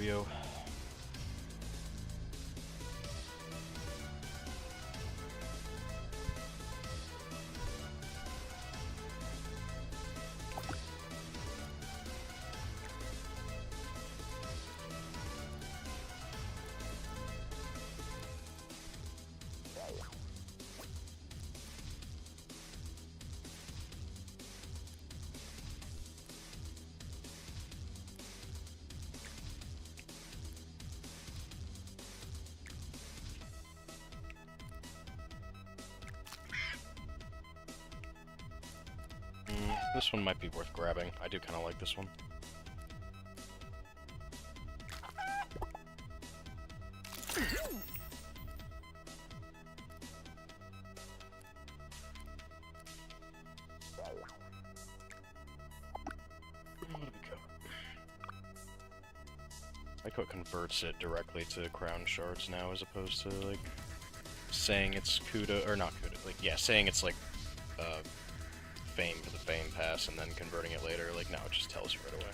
video. This one might be worth grabbing. I do kind of like this one. What do we got? I like how it converts it directly to crown shards now, as opposed to like saying it's Kuda or not Kuda. Like saying it's like fame for the fame pass and then converting it later. Like now it just tells you right away.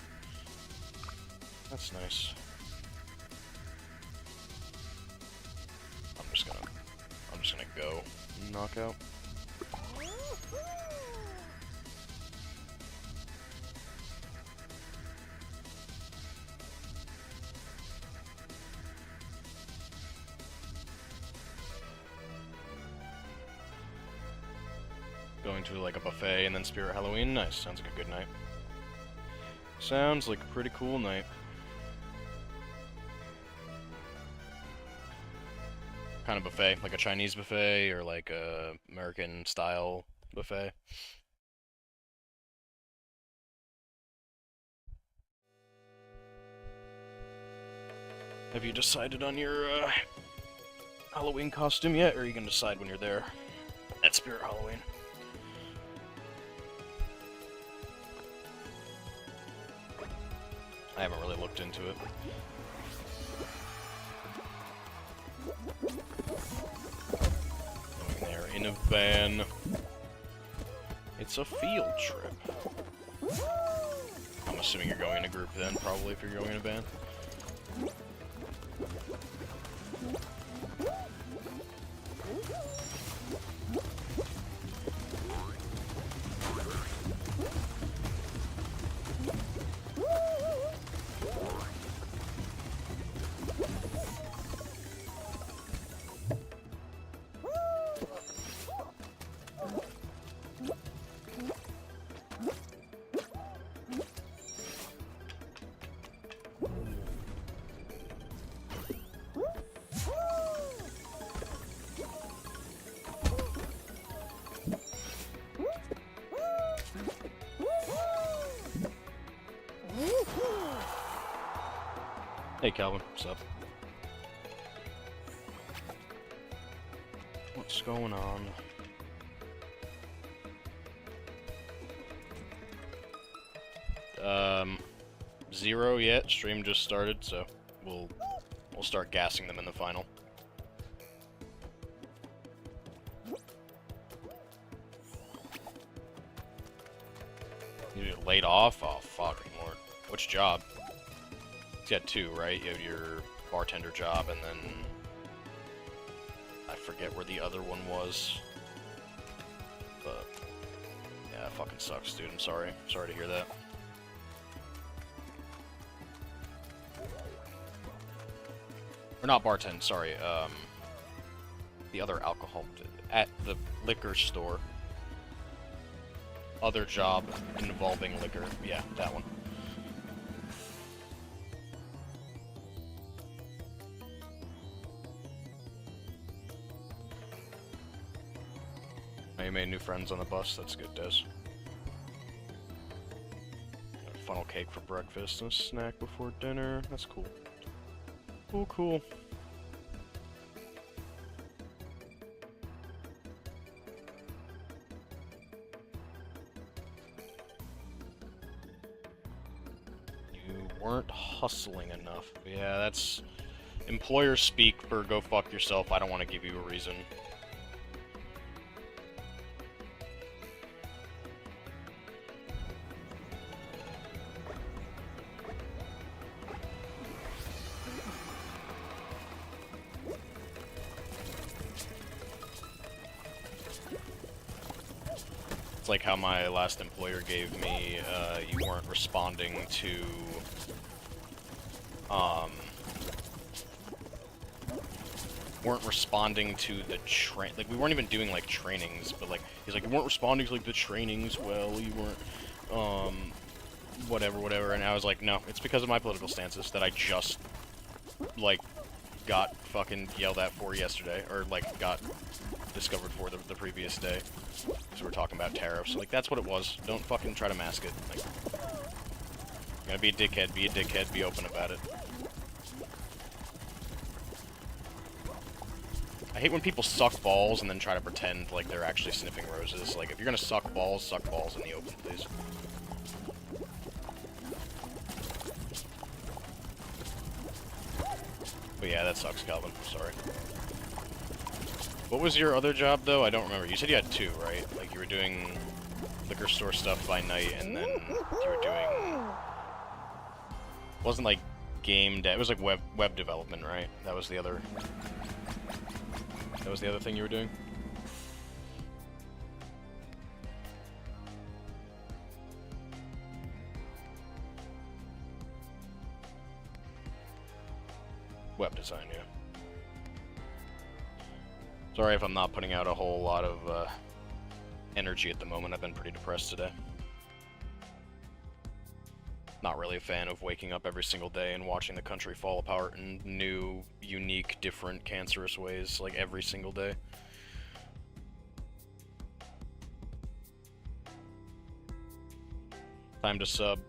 That's nice. I'm just gonna go knockout. Going to like a buffet and then Spirit Halloween. Nice. Sounds like a good night. Sounds like a pretty cool night. Kind of buffet, like a Chinese buffet or like a American style buffet. Have you decided on your Halloween costume yet, or are you gonna decide when you're there at Spirit Halloween? I haven't really looked into it. Going there in a van. It's a field trip. I'm assuming you're going in a group then, probably, if you're going in a van. Hey Calvin, what's up? What's going on? Zero yet. Stream just started, so we'll start gassing them in the final. You get laid off? Oh fucking lord. Which job? You got two, right? You have your bartender job, and then I forget where the other one was. But yeah, it fucking sucks, dude. I'm sorry. Sorry to hear that. Or not bartend, sorry. The other alcohol at the liquor store. Other job involving liquor. Yeah, that one. You made new friends on the bus. That's good, Des. Got a funnel cake for breakfast and a snack before dinner. That's cool. Cool, cool. You weren't hustling enough. Yeah, that's employer speak for go fuck yourself. I don't want to give you a reason. It's like how my last employer gave me, you weren't responding to, like, we weren't even doing, like, trainings, but, like, he's like, you weren't responding to, like, the trainings well, you weren't, whatever, and I was like, no, it's because of my political stances that I just, like, got fucking yelled at for yesterday, or, like, got discovered for the previous day, because we were talking about tariffs. Like, that's what it was. Don't fucking try to mask it. Like, you're gonna be a dickhead, be open about it. I hate when people suck balls and then try to pretend like they're actually sniffing roses. Like, if you're gonna suck balls in the open, please. But yeah, that sucks, Calvin. I'm sorry. What was your other job, though? I don't remember. You said you had two, right? Like, you were doing liquor store stuff by night, and then you were doing... It wasn't like game dev. It was like web development, right? That was the other... That was the other thing you were doing? Web design, yeah. Sorry if I'm not putting out a whole lot of energy at the moment. I've been pretty depressed today. Not really a fan of waking up every single day and watching the country fall apart in new, unique, different, cancerous ways, like, every single day. Time to sub.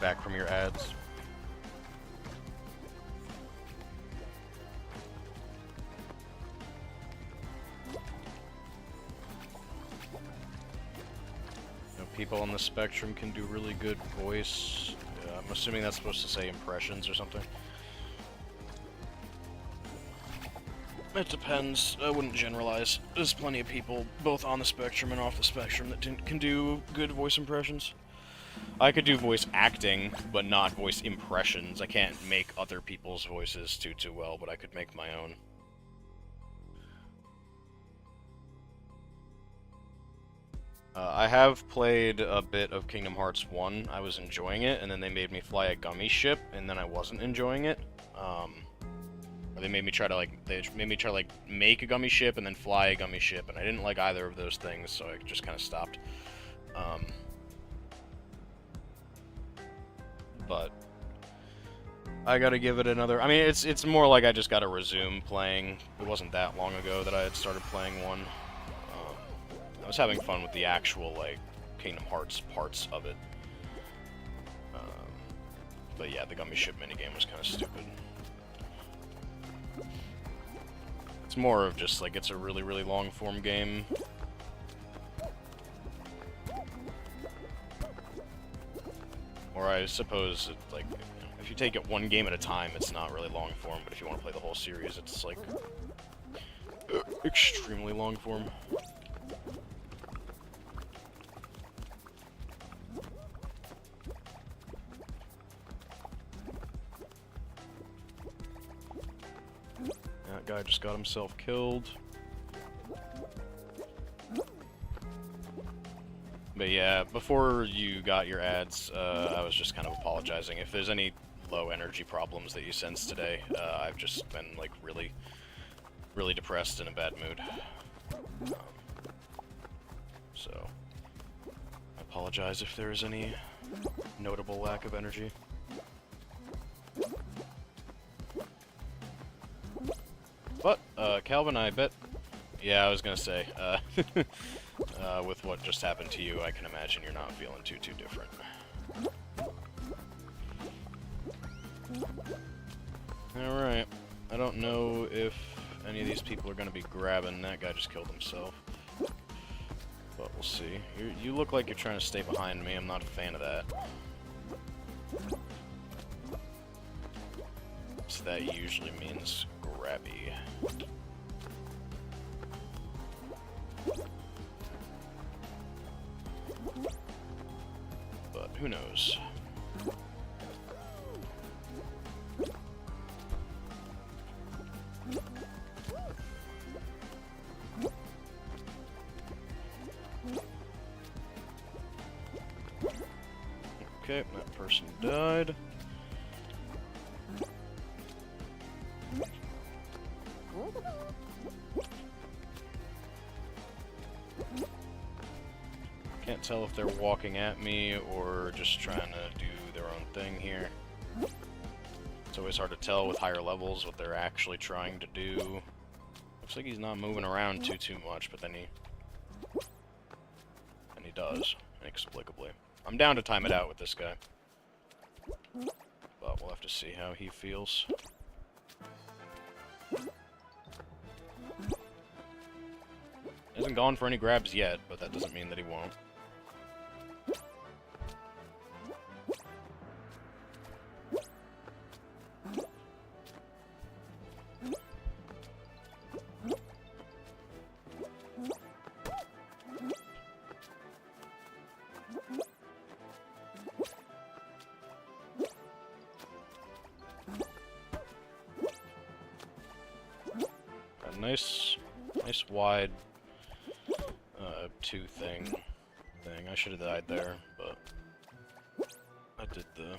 Back from your ads. You know, people on the spectrum can do really good voice. I'm assuming that's supposed to say impressions or something. It depends. I wouldn't generalize. There's plenty of people, both on the spectrum and off the spectrum, that can do good voice impressions. I could do voice acting, but not voice impressions. I can't make other people's voices too well, but I could make my own. I have played a bit of Kingdom Hearts 1. I was enjoying it, and then they made me fly a gummy ship, and then I wasn't enjoying it. Or they made me try to make a gummy ship and then fly a gummy ship, and I didn't like either of those things, so I just kind of stopped. But I gotta give it another... I mean, it's more like I just gotta resume playing. It wasn't that long ago that I had started playing one. I was having fun with the actual, like, Kingdom Hearts parts of it. But yeah, the gummy ship minigame was kind of stupid. It's more of just, like, it's a really, really long-form game. Or I suppose, like, if you take it one game at a time, it's not really long form, but if you want to play the whole series, it's, like, extremely long form. That guy just got himself killed. But yeah, before you got your ads, I was just kind of apologizing. If there's any low energy problems that you sense today, I've just been like really depressed in a bad mood. So, I apologize if there's any notable lack of energy. But, Calvin, I bet... Yeah, I was gonna say, with what just happened to you, I can imagine you're not feeling too different. Alright. I don't know if any of these people are gonna be grabbing. That guy just killed himself. But we'll see. You look like you're trying to stay behind me. I'm not a fan of that. So that usually means grabby. But who knows? Okay, that person died. Can't tell if they're walking at me or just trying to do their own thing here. It's always hard to tell with higher levels what they're actually trying to do. Looks like he's not moving around too much, but then he does, inexplicably. I'm down to time it out with this guy. But we'll have to see how he feels. Hasn't gone for any grabs yet, but that doesn't mean that he won't. Nice wide two thing. I should have died there, but I did the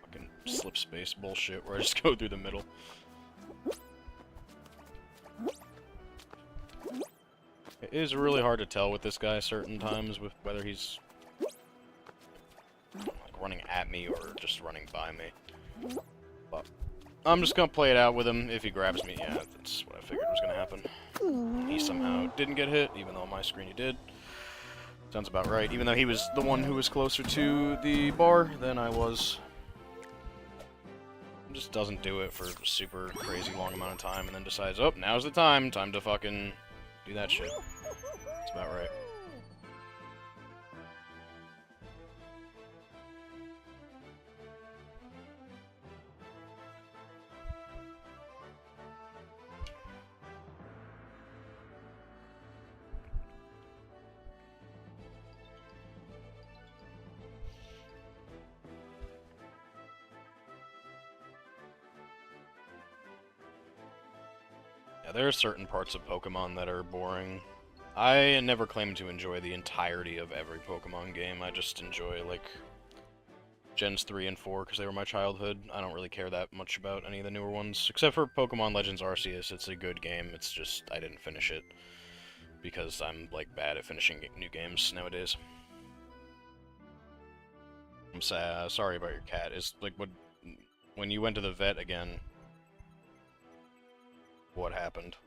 fucking slip space bullshit where I just go through the middle. It is really hard to tell with this guy certain times with whether he's like running at me or just running by me. But I'm just gonna play it out with him. If he grabs me, yeah, that's what I figured was gonna happen. He somehow didn't get hit, even though on my screen he did. Sounds about right, even though he was the one who was closer to the bar than I was. Just doesn't do it for a super crazy long amount of time, and then decides, oh, now's the time to fucking do that shit. That's about right. Yeah, there are certain parts of Pokemon that are boring. I never claim to enjoy the entirety of every Pokemon game. I just enjoy, like, Gens 3 and 4 because they were my childhood. I don't really care that much about any of the newer ones. Except for Pokemon Legends Arceus. It's a good game. It's just, I didn't finish it because I'm, like, bad at finishing new games nowadays. I'm sorry about your cat. It's, like, when you went to the vet again, what happened?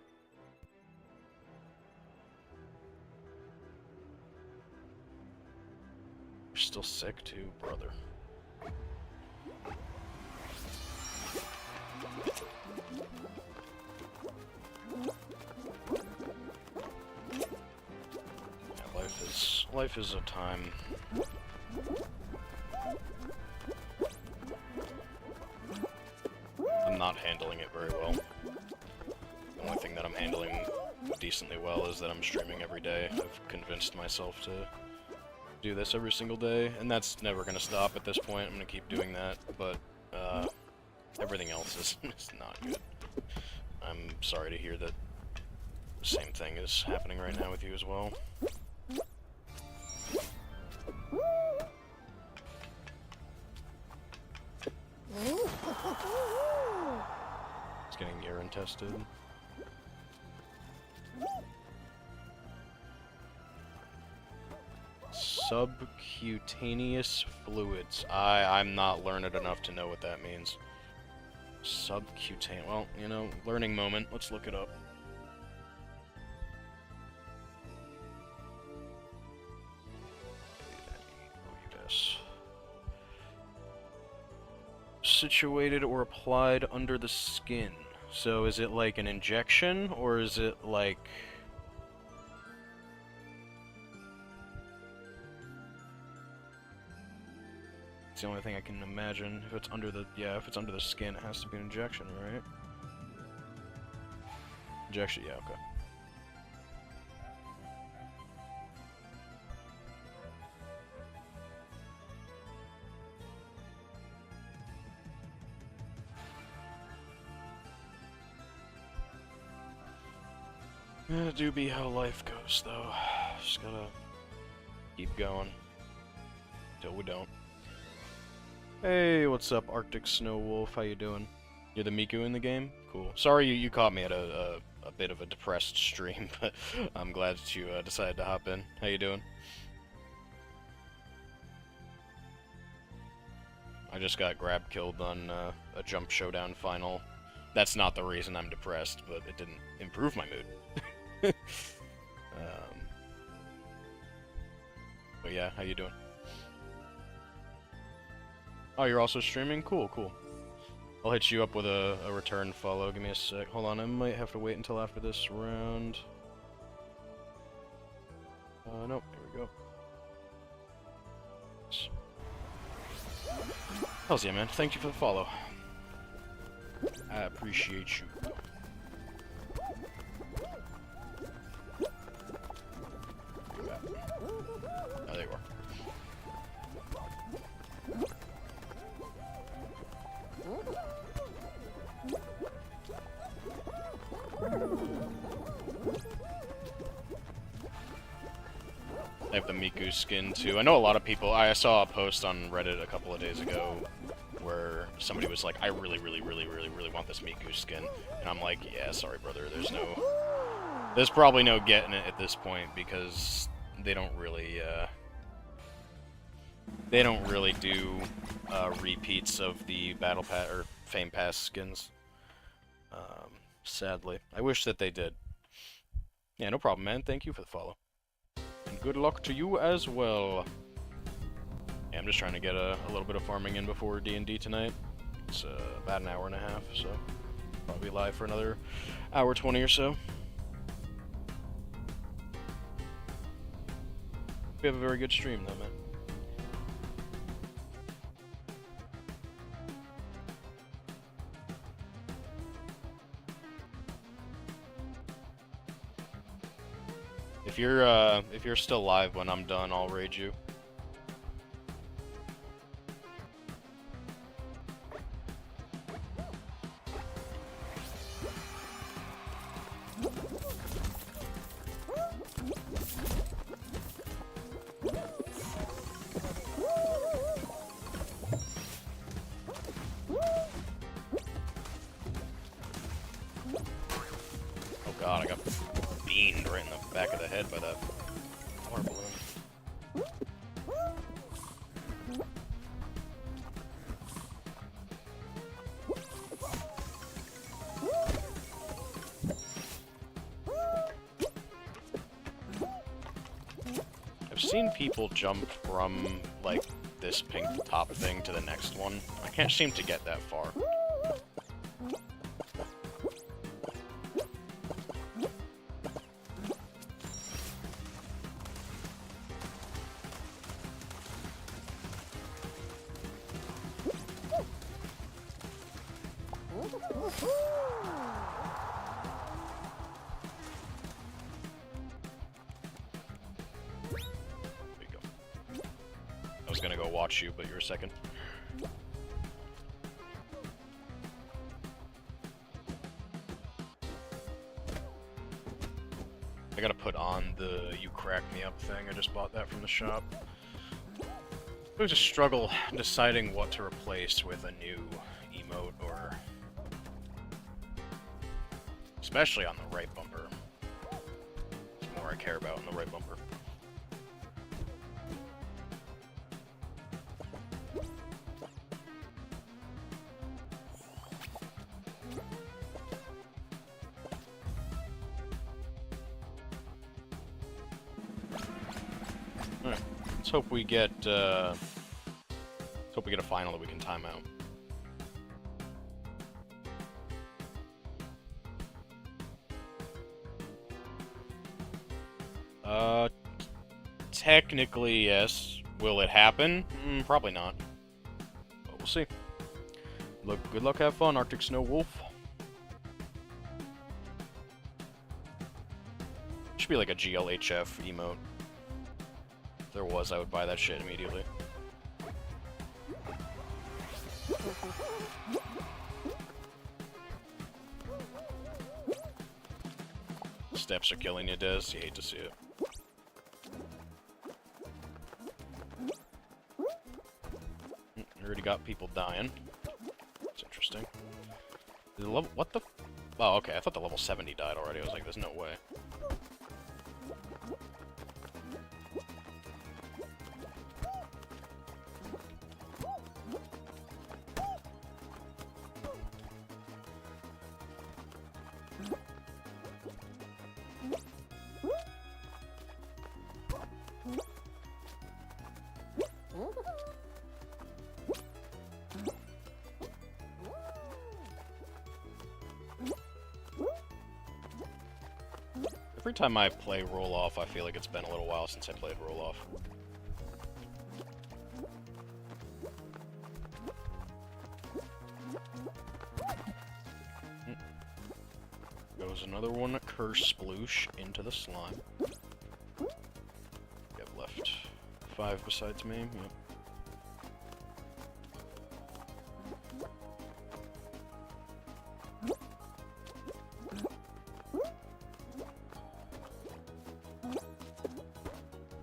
You're still sick too, brother. Yeah, life is a time. I'm not handling it very well. The only thing that I'm handling decently well is that I'm streaming every day. I've convinced myself to do this every single day, and that's never going to stop at this point. I'm going to keep doing that, but everything else is not good. I'm sorry to hear that the same thing is happening right now with you as well. tested. Subcutaneous fluids. I'm not learned enough to know what that means. Subcutaneous. Well, you know, learning moment. Let's look it up. Situated or applied under the skin. So is it like an injection, or is it like... It's the only thing I can imagine. If it's under the... Yeah, if it's under the skin, it has to be an injection, right? Injection, yeah, okay. It do be how life goes, though. Just gotta keep going. Till we don't. Hey, what's up, Arctic Snow Wolf? How you doing? You're the Miku in the game? Cool. Sorry you caught me at a bit of a depressed stream, but I'm glad that you decided to hop in. How you doing? I just got grab-killed on a Jump Showdown final. That's not the reason I'm depressed, but it didn't improve my mood. But yeah, how you doing? Oh, you're also streaming? Cool, cool. I'll hit you up with a return follow. Give me a sec. Hold on, I might have to wait until after this round. Nope, here we go. Hells yeah, man. Thank you for the follow. I appreciate you. Oh, there you are. I have the Miku skin too. I know a lot of people. I saw a post on Reddit a couple of days ago where somebody was like, I really want this Miku skin. And I'm like, yeah, sorry brother, there's probably no getting it at this point because they don't really do repeats of the Battle Pass or Fame Pass skins. Sadly. I wish that they did. Yeah, no problem, man. Thank you for the follow. And good luck to you as well. Yeah, I'm just trying to get a little bit of farming in before D&D tonight. It's about an hour and a half, so probably live for another hour 20 or so. We have a very good stream though, man. If you're still live when I'm done, I'll raid you. Oh god, I got beamed right in the back of the head by that water balloon. I've seen people jump from, like, this pink top thing to the next one. I can't seem to get that far. You, but you're a second. I gotta put on the You Crack Me Up thing. I just bought that from the shop. It was a struggle deciding what to replace with a new emote or Especially on the right bumper. It's more I care about on the right bumper. Alright, let's hope we get, a final that we can time out. Technically, yes. Will it happen? Probably not. But we'll see. Good luck, have fun, Arctic Snow Wolf. Should be like a GLHF emote. If there was, I would buy that shit immediately. Steps are killing you, Des. You hate to see it. Already got people dying. That's interesting. What the? Oh, okay. I thought the level 70 died already. I was like, there's no way. Every time I play Roll-Off, I feel like it's been a little while since I played Roll-Off. Goes another one, Curse Sploosh, into the slime. We have left 5 besides me, yep.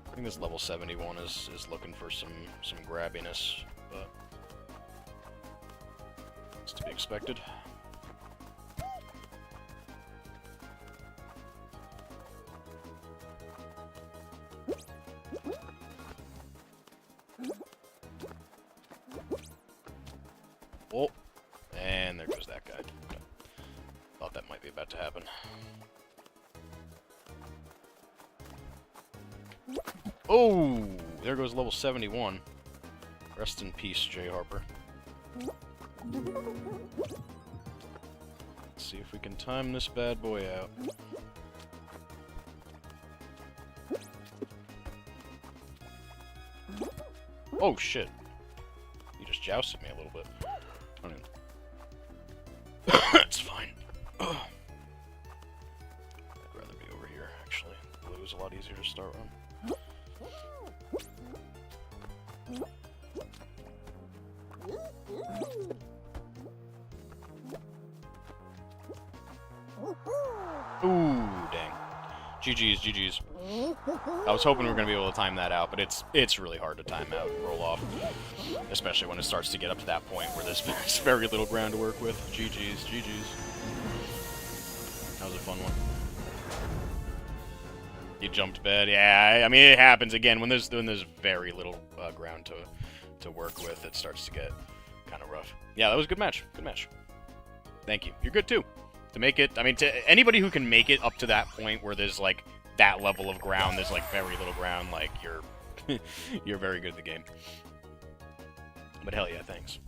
I think this level 71 is looking for some grabbiness, but it's to be expected. Oh, and there goes that guy. Okay. Thought that might be about to happen. Oh, there goes level 71. Rest in peace, Jay Harper. Let's see if we can time this bad boy out. Oh, shit. You just jousted me a little bit. I mean, it's fine. I'd rather be over here, actually. Blue is a lot easier to start on. Ooh, dang. GG's, GG's. I was hoping we were going to be able to time that out, but it's really hard to time out Roll-Off. Especially when it starts to get up to that point where there's very little ground to work with. GG's, GG's. That was a fun one. You jumped bed. Yeah, I mean, it happens again. When there's very little ground to work with, it starts to get kind of rough. Yeah, that was a good match. Good match. Thank you. You're good, too. To make it, I mean, to anybody who can make it up to that point where there's, like, that level of ground, there's, like, very little ground, like, you're you're very good at the game. But hell yeah, thanks.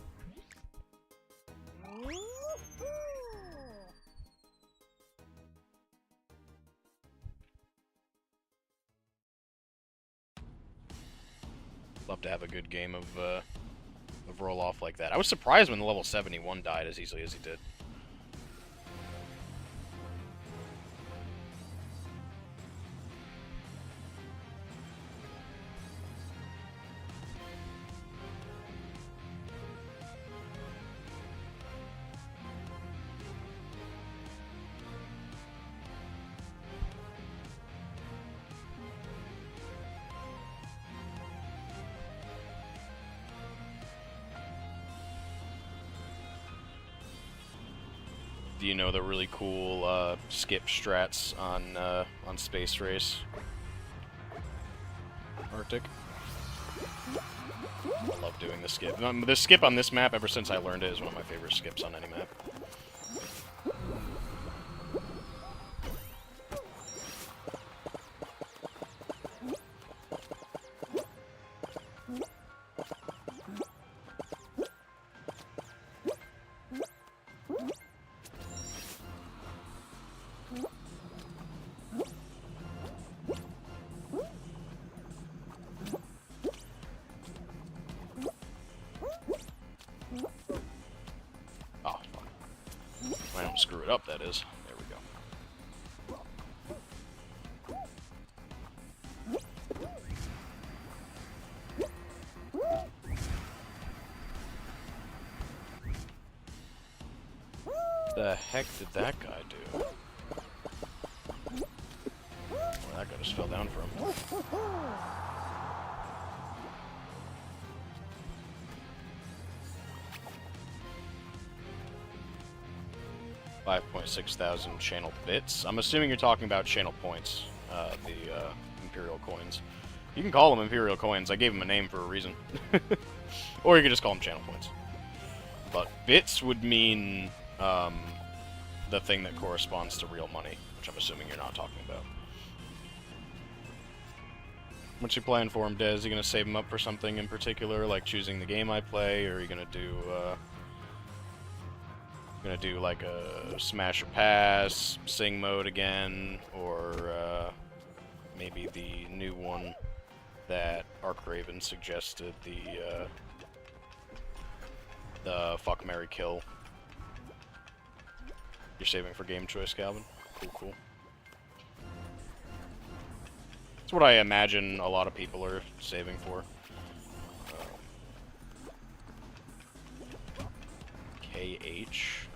Love to have a good game of Roll-Off like that. I was surprised when the level 71 died as easily as he did. you know the really cool skip strats on Space Race Arctic? I love doing the skip. The skip on this map, ever since I learned it, is one of my favorite skips on any map. I don't screw it up, that is. There we go. The heck did that guy do? Where that guy just fell down from. 5.6 thousand channel bits. I'm assuming you're talking about channel points, the Imperial coins. You can call them Imperial coins. I gave them a name for a reason. Or you could just call them channel points. But bits would mean the thing that corresponds to real money, which I'm assuming you're not talking about. What's your plan for him, Des? Are you going to save him up for something in particular, like choosing the game I play, or are you going to do... gonna do like a smash or pass, sing mode again, or maybe the new one that Arkraven suggested, the fuck, marry, kill. You're saving for game choice, Calvin? Cool, cool. That's what I imagine a lot of people are saving for. KH.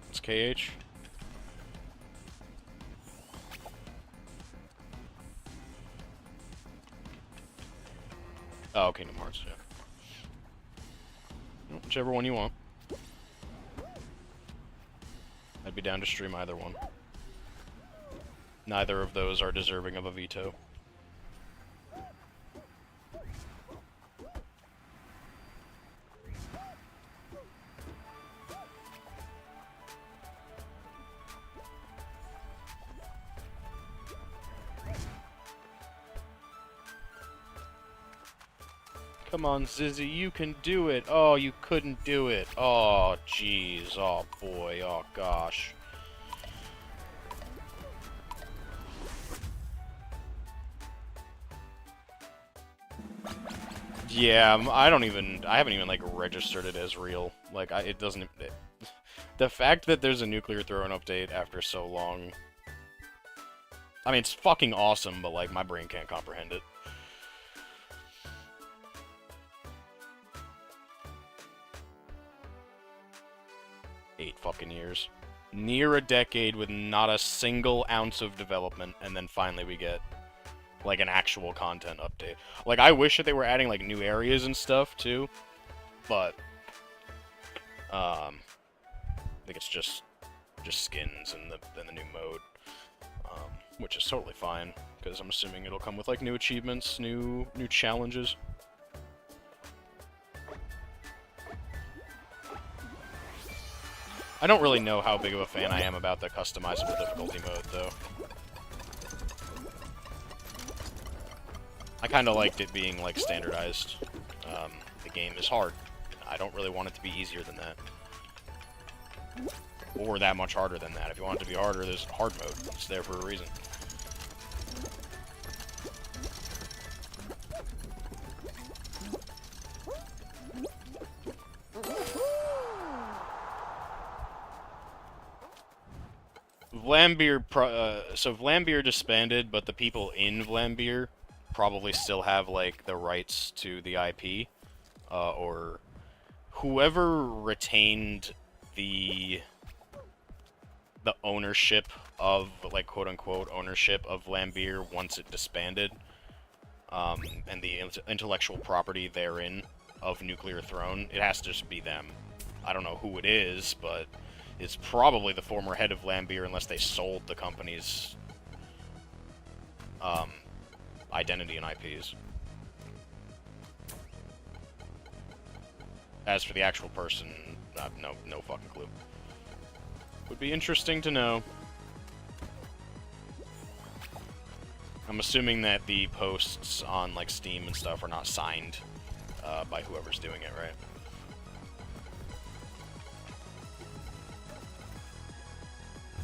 It's KH. Oh, Kingdom Hearts, yeah. Whichever one you want. I'd be down to stream either one. Neither of those are deserving of a veto. Come on, Zizzy, you can do it. Oh, you couldn't do it. Oh, jeez. Oh, boy. Oh, gosh. Yeah, I haven't even, like, registered it as real. Like, it doesn't... the fact that there's a Nuclear Throne update after so long... I mean, it's fucking awesome, but, like, my brain can't comprehend it. 8 fucking years. Near a decade with not a single ounce of development, and then finally we get, like, an actual content update. Like, I wish that they were adding, like, new areas and stuff, too, but, I think it's just skins and the new mode, which is totally fine, because I'm assuming it'll come with, like, new achievements, new challenges. I don't really know how big of a fan I am about the customizable difficulty mode, though. I kind of liked it being, like, standardized. The game is hard. I don't really want it to be easier than that. Or that much harder than that. If you want it to be harder, there's hard mode. It's there for a reason. So Vlambeer disbanded, but the people in Vlambeer probably still have, like, the rights to the IP, or whoever retained the ownership of, like, quote-unquote ownership of Vlambeer once it disbanded, and the intellectual property therein, of Nuclear Throne. It has to just be them. I don't know who it is, but it's probably the former head of Lambir, unless they sold the company's identity and IPs. As for the actual person, no fucking clue. Would be interesting to know. I'm assuming that the posts on, like, Steam and stuff are not signed by whoever's doing it, right?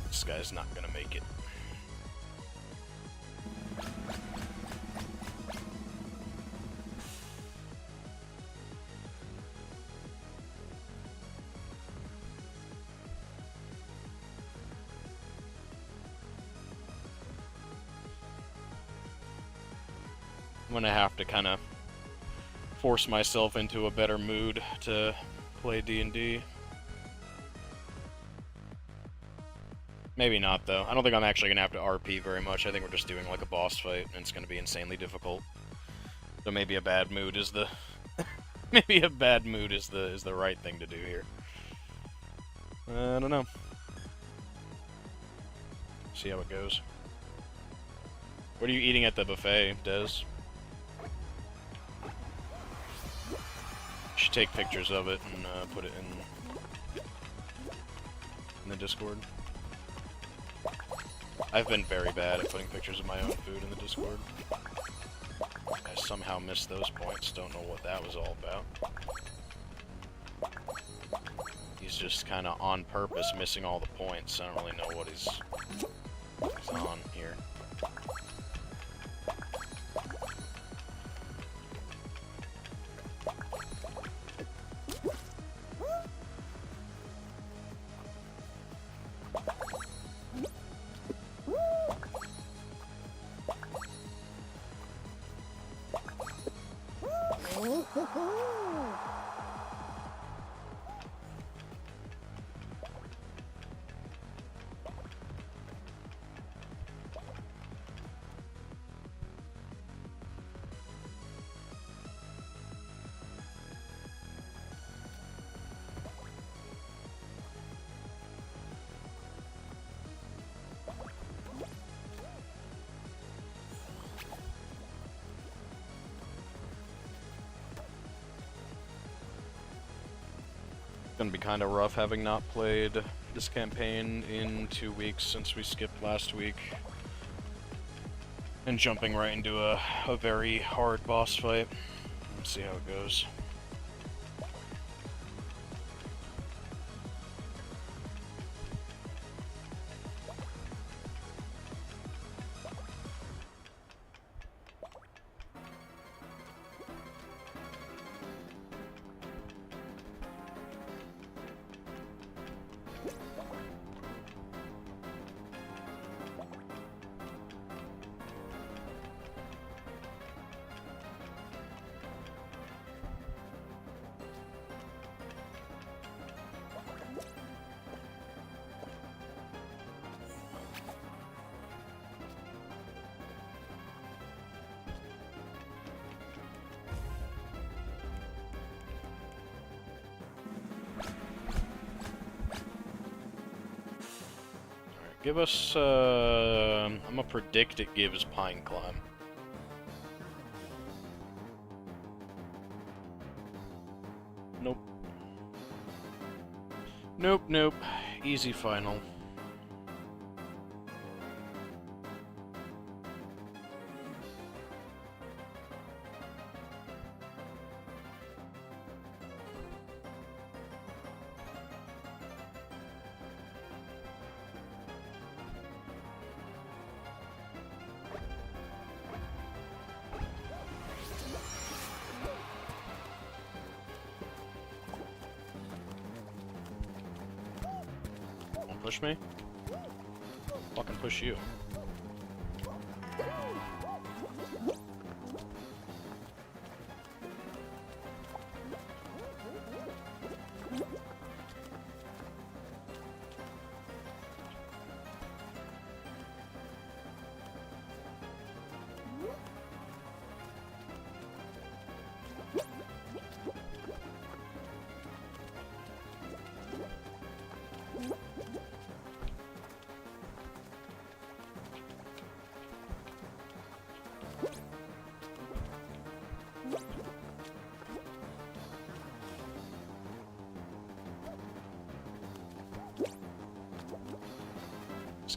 This guy's not gonna make it. I'm gonna have to kind of force myself into a better mood to play D&D. Maybe not, though. I don't think I'm actually gonna have to RP very much. I think we're just doing like a boss fight, and it's gonna be insanely difficult. So maybe a bad mood is the maybe a bad mood is the right thing to do here. I don't know. See how it goes. What are you eating at the buffet, Des? Should take pictures of it and put it in the Discord. I've been very bad at putting pictures of my own food in the Discord. I somehow missed those points. Don't know what that was all about. He's just kind of on purpose missing all the points. I don't really know what he's on here. Gonna be kind of rough having not played this campaign in 2 weeks since we skipped last week. And jumping right into a very hard boss fight. Let's see how it goes. Give us, I'm gonna predict it gives Pine Climb. Nope. Nope, nope. Easy final. Push me? Fucking push you.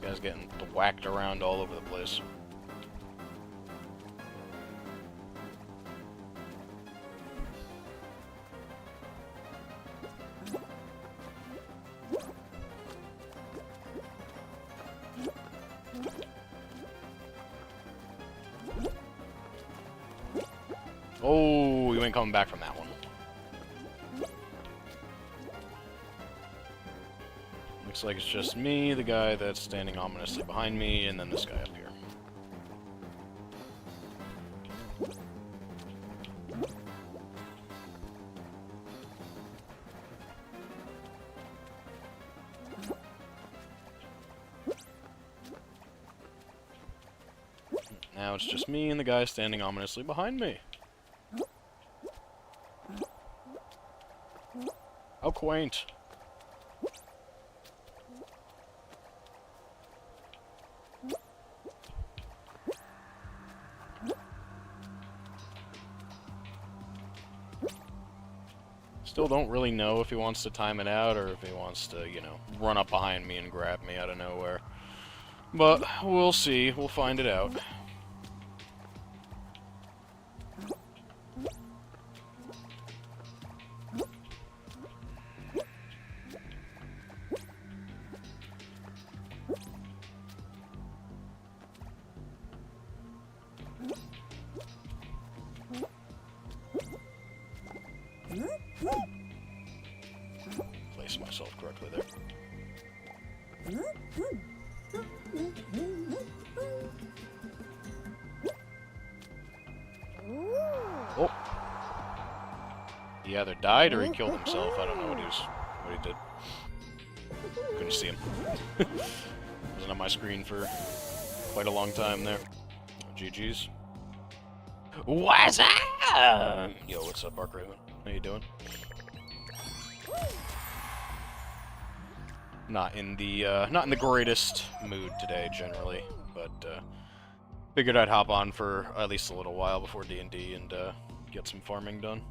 guy's getting whacked around all over the place. Oh, you ain't coming back from that one. Looks like it's just me, the guy that's standing ominously behind me, and then this guy up here. Now it's just me and the guy standing ominously behind me. How quaint. Still don't really know if he wants to time it out or if he wants to, you know, run up behind me and grab me out of nowhere. But we'll see. We'll find it out. Place myself correctly there. Oh. He either died or he killed himself. I don't know what he did. Couldn't see him. Wasn't on my screen for quite a long time there. GG's. What's up? Yo, what's up, Bark Raven? How you doing? Not in the greatest mood today, generally, but figured I'd hop on for at least a little while before D&D and get some farming done.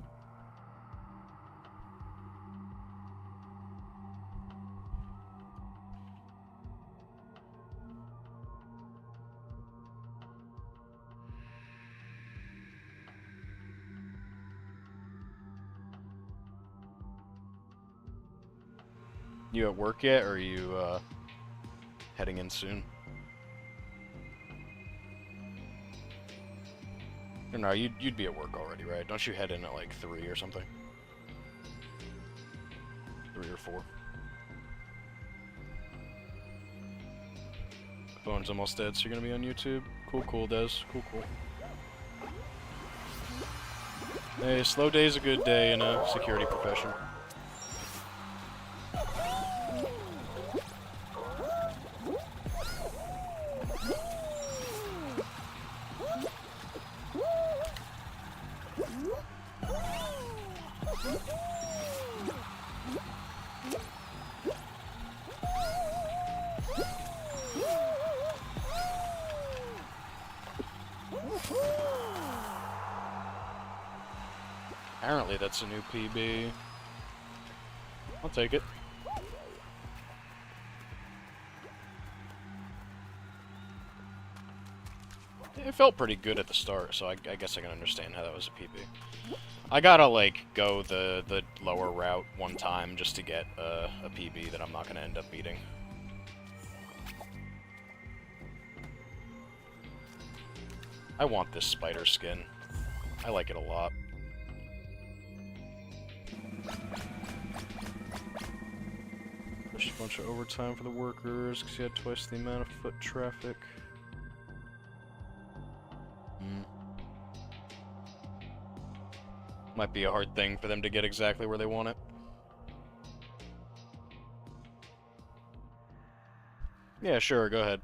You at work yet, or are you heading in soon? Or no, you'd be at work already, right? Don't you head in at like 3 or something? 3 or 4. Phone's almost dead, so you're gonna be on YouTube. Cool, Des. Cool. Hey, slow day's a good day in a security profession. Apparently that's a new PB. I'll take it. It felt pretty good at the start, so I guess I can understand how that was a PB. I gotta, like, go the lower route one time just to get a PB that I'm not gonna end up beating. I want this spider skin. I like it a lot. Pushed a bunch of overtime for the workers because you had twice the amount of foot traffic. Might be a hard thing for them to get exactly where they want it. Yeah, sure, go ahead.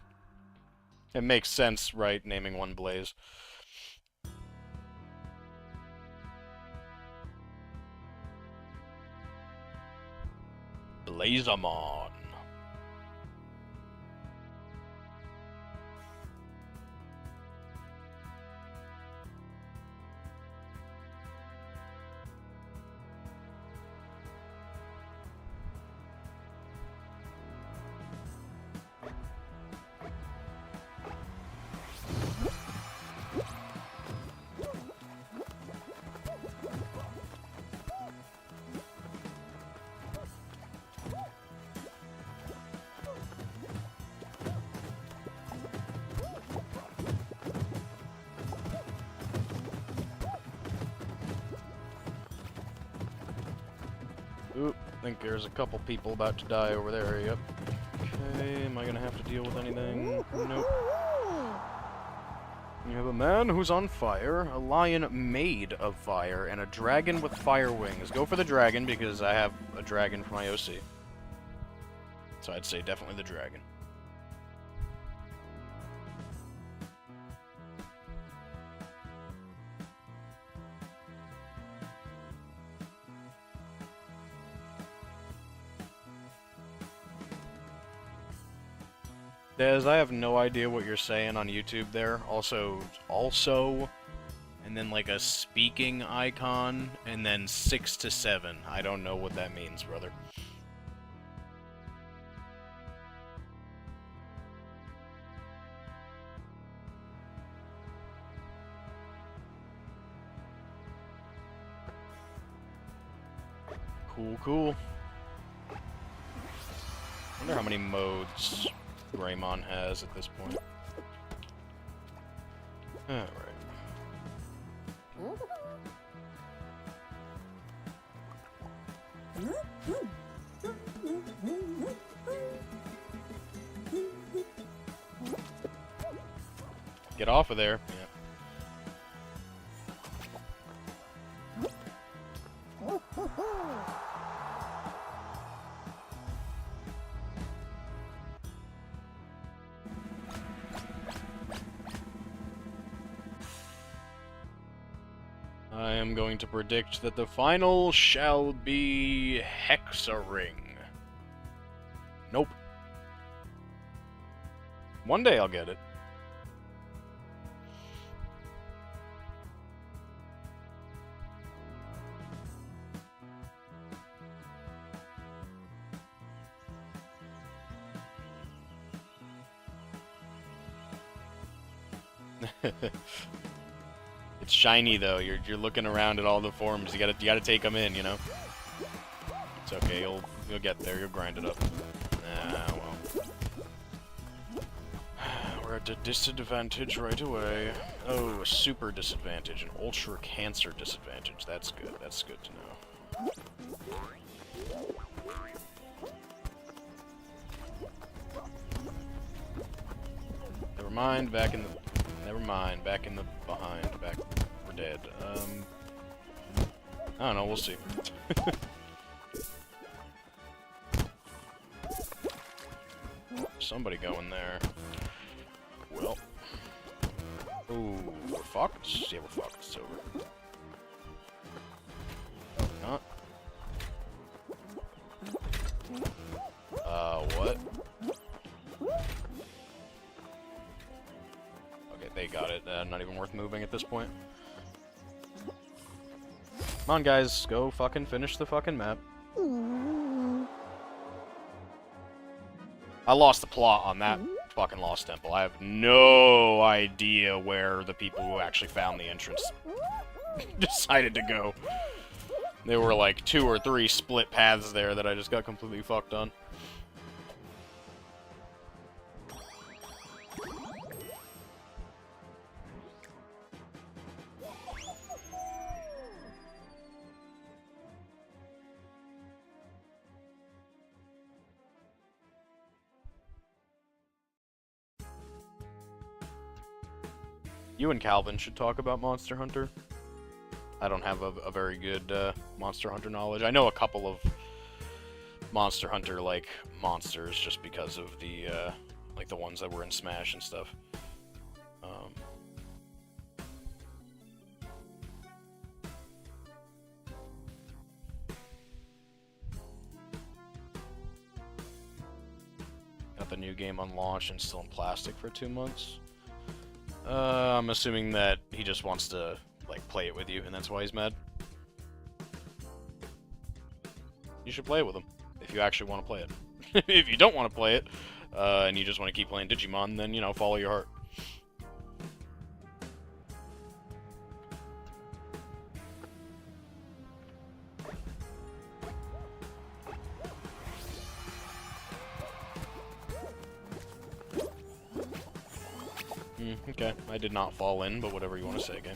It makes sense, right, naming one Blaze. Blazamon. I think there's a couple people about to die over there, yep. Okay, am I gonna have to deal with anything? Nope. You have a man who's on fire, a lion made of fire, and a dragon with fire wings. Go for the dragon, because I have a dragon for my OC. So I'd say definitely the dragon. Des, I have no idea what you're saying on YouTube there. Also, and then like a speaking icon, and then 6 to 7. I don't know what that means, brother. Cool, cool. Wonder how many modes Greymon has at this point. Alright. Get off of there. Yeah. I am going to predict that the final shall be Hexaring. Nope. One day I'll get it. It's shiny though. You're looking around at all the forms. You gotta take them in, you know. It's okay. You'll get there. You'll grind it up. Ah, well. We're at a disadvantage right away. Oh, a super disadvantage, an ultra cancer disadvantage. That's good. That's good to know. Never mind. Back in the. Never mind. Back in the behind. Back. We're dead. I don't know. We'll see. Somebody going there. Well. Ooh, we're fucked? Yeah, we're fucked. It's over. Not. What? Okay, they got it. Not even worth moving at this point. Come on, guys. Go fucking finish the fucking map. I lost the plot on that fucking Lost Temple. I have no idea where the people who actually found the entrance decided to go. There were like 2 or 3 split paths there that I just got completely fucked on. You and Calvin should talk about Monster Hunter. I don't have a very good Monster Hunter knowledge. I know a couple of Monster Hunter like monsters just because of the like the ones that were in Smash and stuff. Got the new game on launch and still in plastic for 2 months. I'm assuming that he just wants to, like, play it with you, and that's why he's mad. You should play it with him, if you actually want to play it. If you don't want to play it, and you just want to keep playing Digimon, then, you know, follow your heart. Okay, I did not fall in, but whatever you want to say, game.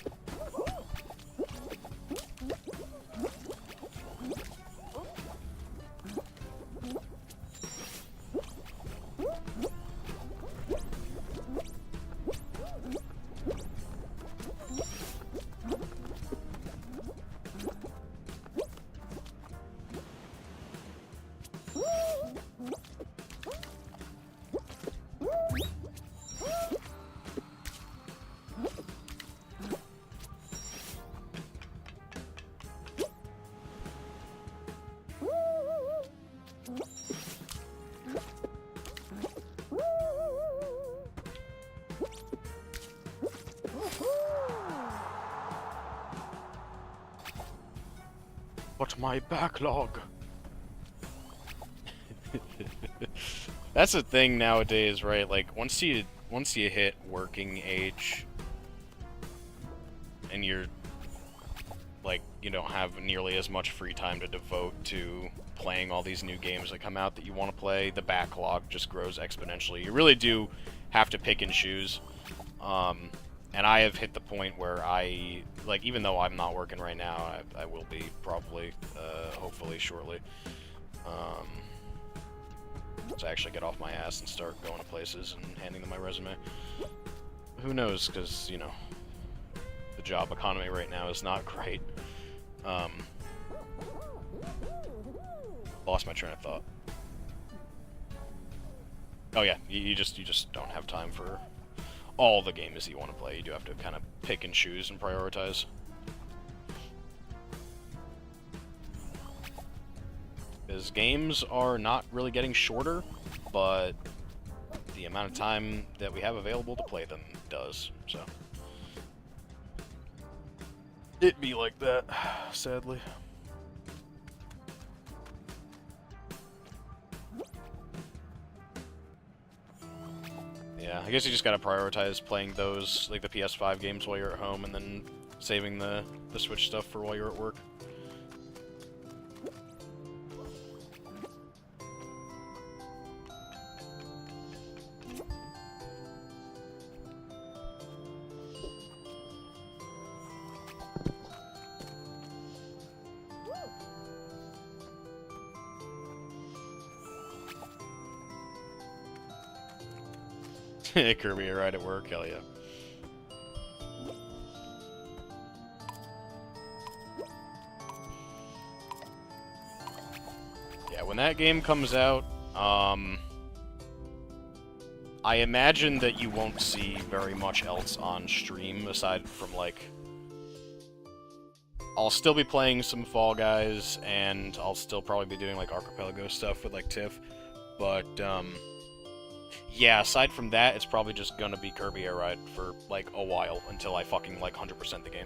out my backlog. That's the thing nowadays, right? Like once you hit working age and you're like you don't have nearly as much free time to devote to playing all these new games that come out that you want to play, the backlog just grows exponentially. You really do have to pick and choose. And I have hit the point where I, like, even though I'm not working right now, I will be probably, hopefully shortly. To actually get off my ass and start going to places and handing them my resume. Who knows, because, you know, the job economy right now is not great. Lost my train of thought. Oh yeah, you just don't have time for all the games that you want to play. You do have to kind of pick and choose and prioritize. Because games are not really getting shorter, but the amount of time that we have available to play them does, so. It be like that, sadly. Yeah, I guess you just gotta prioritize playing those, like the PS5 games while you're at home, and then saving the Switch stuff for while you're at work. Kirby, a ride at work, hell yeah. Yeah, when that game comes out, I imagine that you won't see very much else on stream aside from, like, I'll still be playing some Fall Guys, and I'll still probably be doing, like, Archipelago stuff with, like, Tiff, but, yeah, aside from that, it's probably just gonna be Kirby Air Ride for, like, a while, until I fucking, like, 100% the game.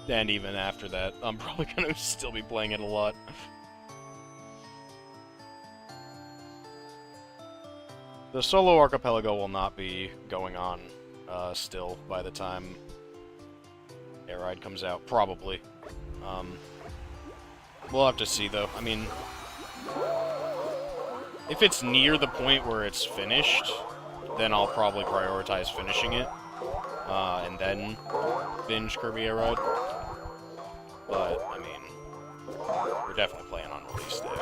And even after that, I'm probably gonna still be playing it a lot. The solo Archipelago will not be going on, still, by the time Air Ride comes out, probably. We'll have to see, though. I mean, if it's near the point where it's finished, then I'll probably prioritize finishing it, and then binge Kirby Air Ride. But, I mean, we're definitely playing on release day.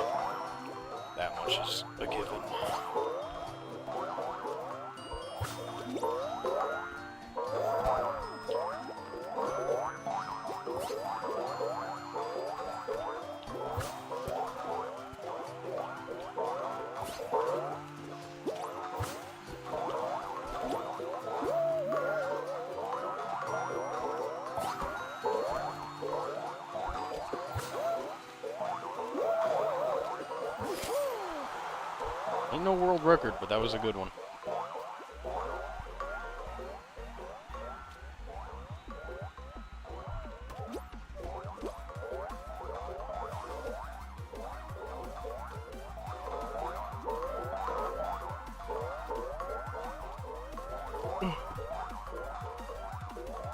That much is a given. Ain't no world record, but that was a good one.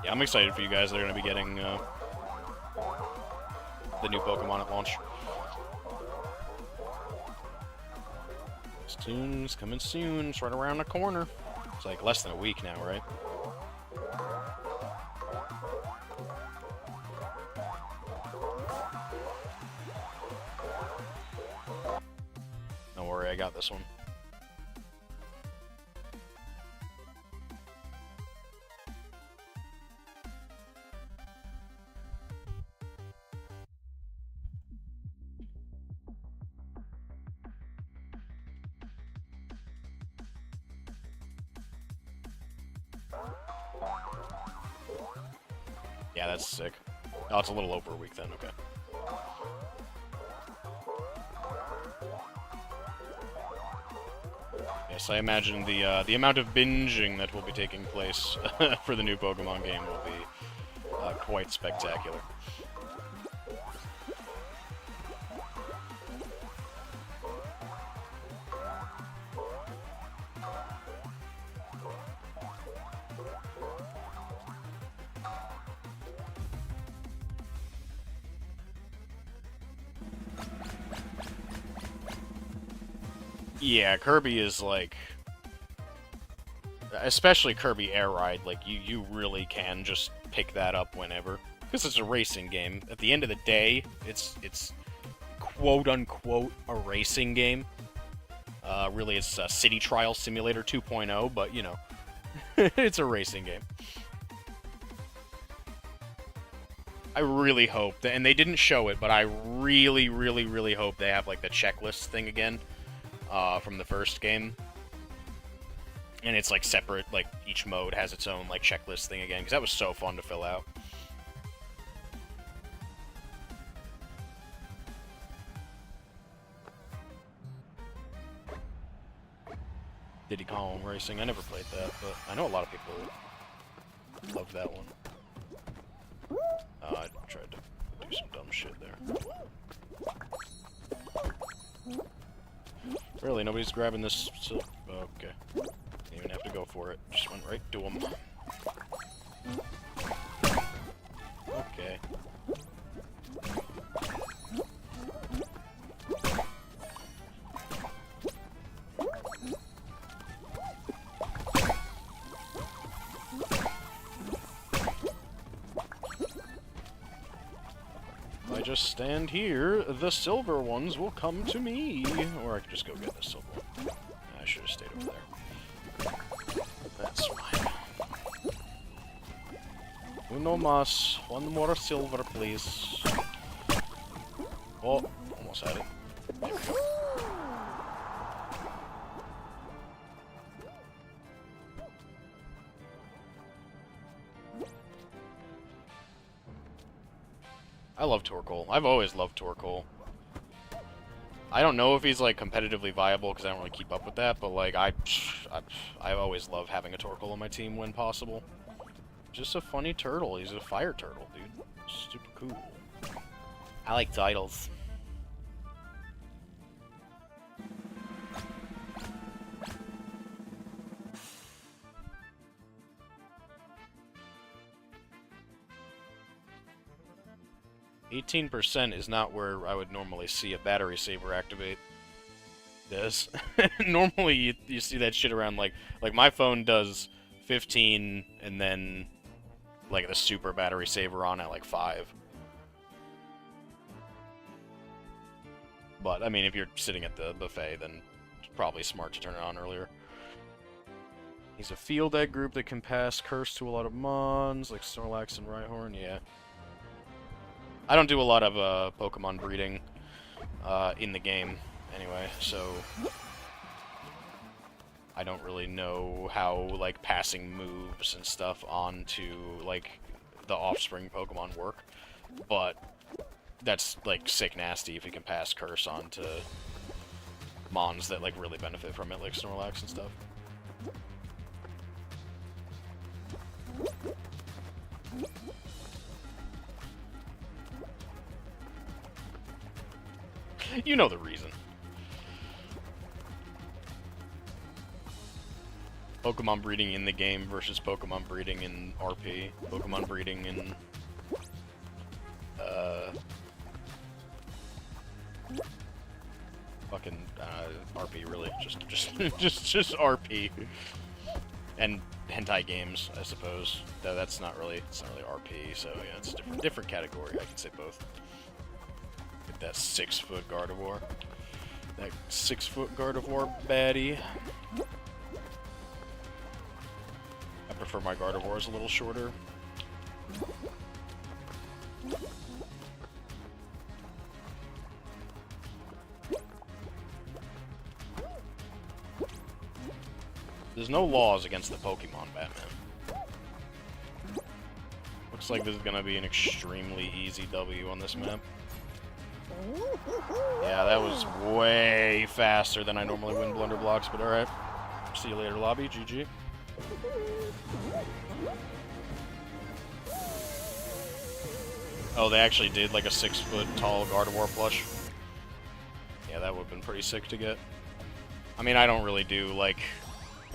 Yeah, I'm excited for you guys that are going to be getting the new Pokemon at launch. Soon, it's coming soon. It's right around the corner. It's like less than a week now, right? Don't worry, I got this one. Yeah, that's sick. Oh, it's a little over a week then, okay. Yes, I imagine the amount of binging that will be taking place for the new Pokemon game will be quite spectacular. Yeah, Kirby is like, especially Kirby Air Ride, like you really can just pick that up whenever, because it's a racing game. At the end of the day, it's quote unquote a racing game. Really, it's a City Trial Simulator 2.0, but you know, it's a racing game. I really hope that, and they didn't show it, but I really, really, really hope they have like the checklist thing again. From the first game, and it's like separate, like each mode has its own like checklist thing again, because that was so fun to fill out. Diddy Kong Racing, I never played that, but I know a lot of people love that one. I tried to do some dumb shit there. Really, nobody's grabbing this, so... Okay. Didn't even have to go for it. Just went right to him. Okay. If I just stand here, the silver ones will come to me. Or I could just go get the silver one. I should have stayed over there. That's fine. Uno mas. One more silver, please. Oh, almost had it. There we go. I love Torkoal. I've always loved Torkoal. I don't know if he's, like, competitively viable, because I don't really keep up with that, but, like, I always love having a Torkoal on my team when possible. Just a funny turtle. He's a fire turtle, dude. Super cool. I like titles. 18% is not where I would normally see a battery saver activate this. Normally you see that shit around like my phone does 15 and then like the super battery saver on at like 5. But I mean if you're sitting at the buffet then it's probably smart to turn it on earlier. He's a field egg group that can pass curse to a lot of mons like Snorlax and Rhyhorn, yeah. I don't do a lot of Pokemon breeding in the game, anyway, so I don't really know how, like, passing moves and stuff onto, like, the offspring Pokemon work, but that's, like, sick nasty if you can pass Curse onto Mons that, like, really benefit from it, like Snorlax and stuff. You know the reason. Pokemon breeding in the game versus Pokemon breeding in RP. Pokemon breeding in... fucking, RP, really. Just RP. And hentai games, I suppose. That's not really, it's not really RP, so yeah, it's a different category. I can say both. That 6-foot Gardevoir. That 6-foot Gardevoir baddie. I prefer my Gardevoirs a little shorter. There's no laws against the Pokemon, Batman. Looks like this is gonna be an extremely easy W on this map. Yeah, that was way faster than I normally win Blunder Blocks, but alright. See you later, lobby. GG. Oh, they actually did like a 6-foot tall Gardevoir plush. Yeah, that would have been pretty sick to get. I mean, I don't really do like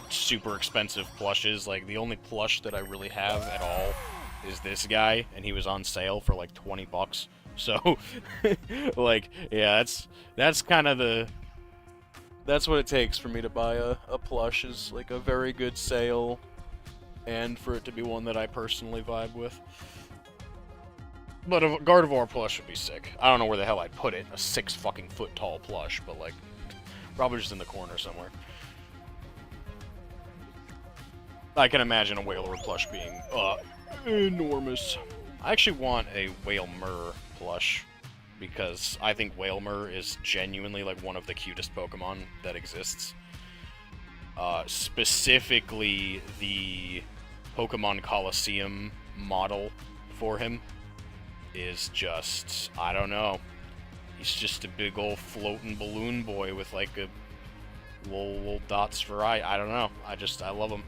super expensive plushes. Like, the only plush that I really have at all is this guy, and he was on sale for like 20 bucks. So, like, yeah, that's kind of the... That's what it takes for me to buy a plush, is like a very good sale, and for it to be one that I personally vibe with. But a Gardevoir plush would be sick. I don't know where the hell I'd put it, a 6-fucking-foot tall plush, but like, probably just in the corner somewhere. I can imagine a Wailord plush being, enormous. I actually want a Wailmer plush, because I think Wailmer is genuinely, like, one of the cutest Pokemon that exists. Specifically, the Pokemon Coliseum model for him is just, I don't know. He's just a big old floating balloon boy with, like, a little dots for eye. I don't know. I love him.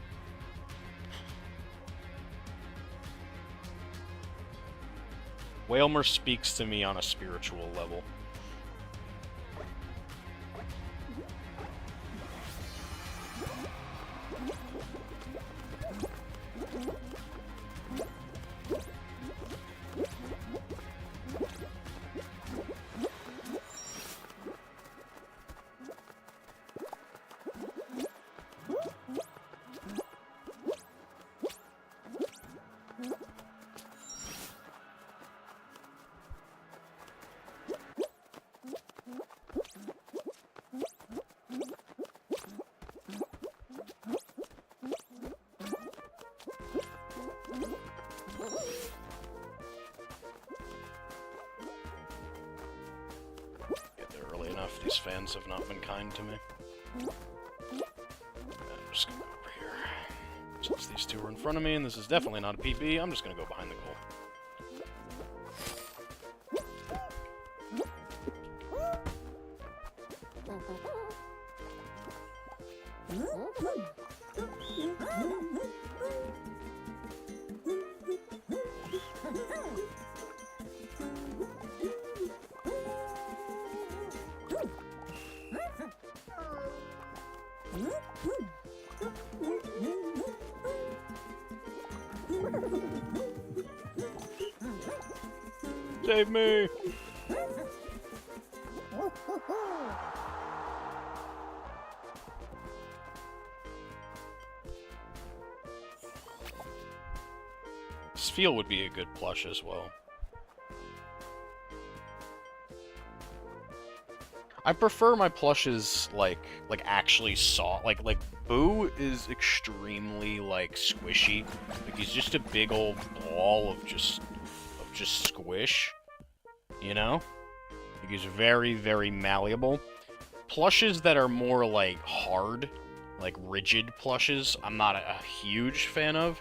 Wailmer speaks to me on a spiritual level. These fans have not been kind to me. I'm just gonna go over here. Since these two are in front of me, and this is definitely not a PB, I'm just gonna go behind the goal. Save me! Spheal would be a good plush as well. I prefer my plushes like actually soft. Like Boo is extremely like squishy. Like he's just a big old ball of just squish. You know? Like he's very, very malleable. Plushes that are more like hard, like rigid plushes, I'm not a huge fan of.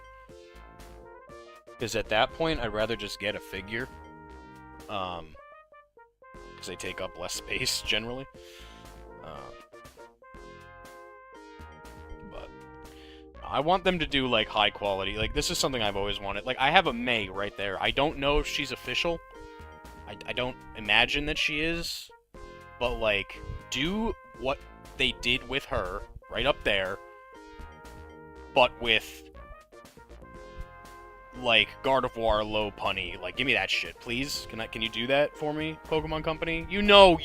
Because at that point, I'd rather just get a figure. Because they take up less space, generally. But I want them to do, like, high quality. Like, this is something I've always wanted. Like, I have a May right there. I don't know if she's official. I don't imagine that she is. But, like, do what they did with her, right up there, but with, like, Gardevoir, Lopunny. Like, give me that shit, please. Can you do that for me, Pokemon Company? You know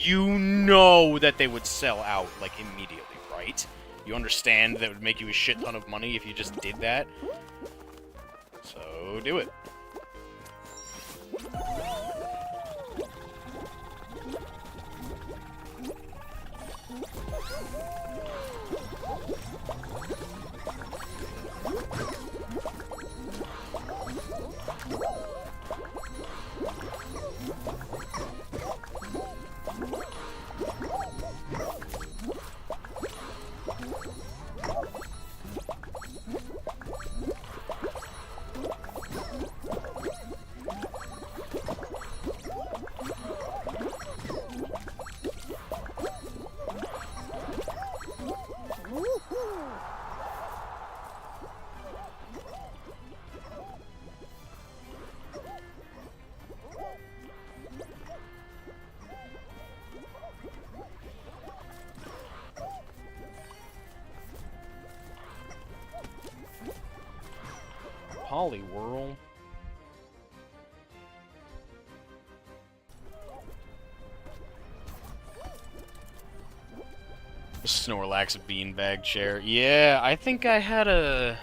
that they would sell out, like, immediately, right? You understand that it would make you a shit ton of money if you just did that? So, do it. Poliwhirl. Snorlax beanbag chair. Yeah, I think I had a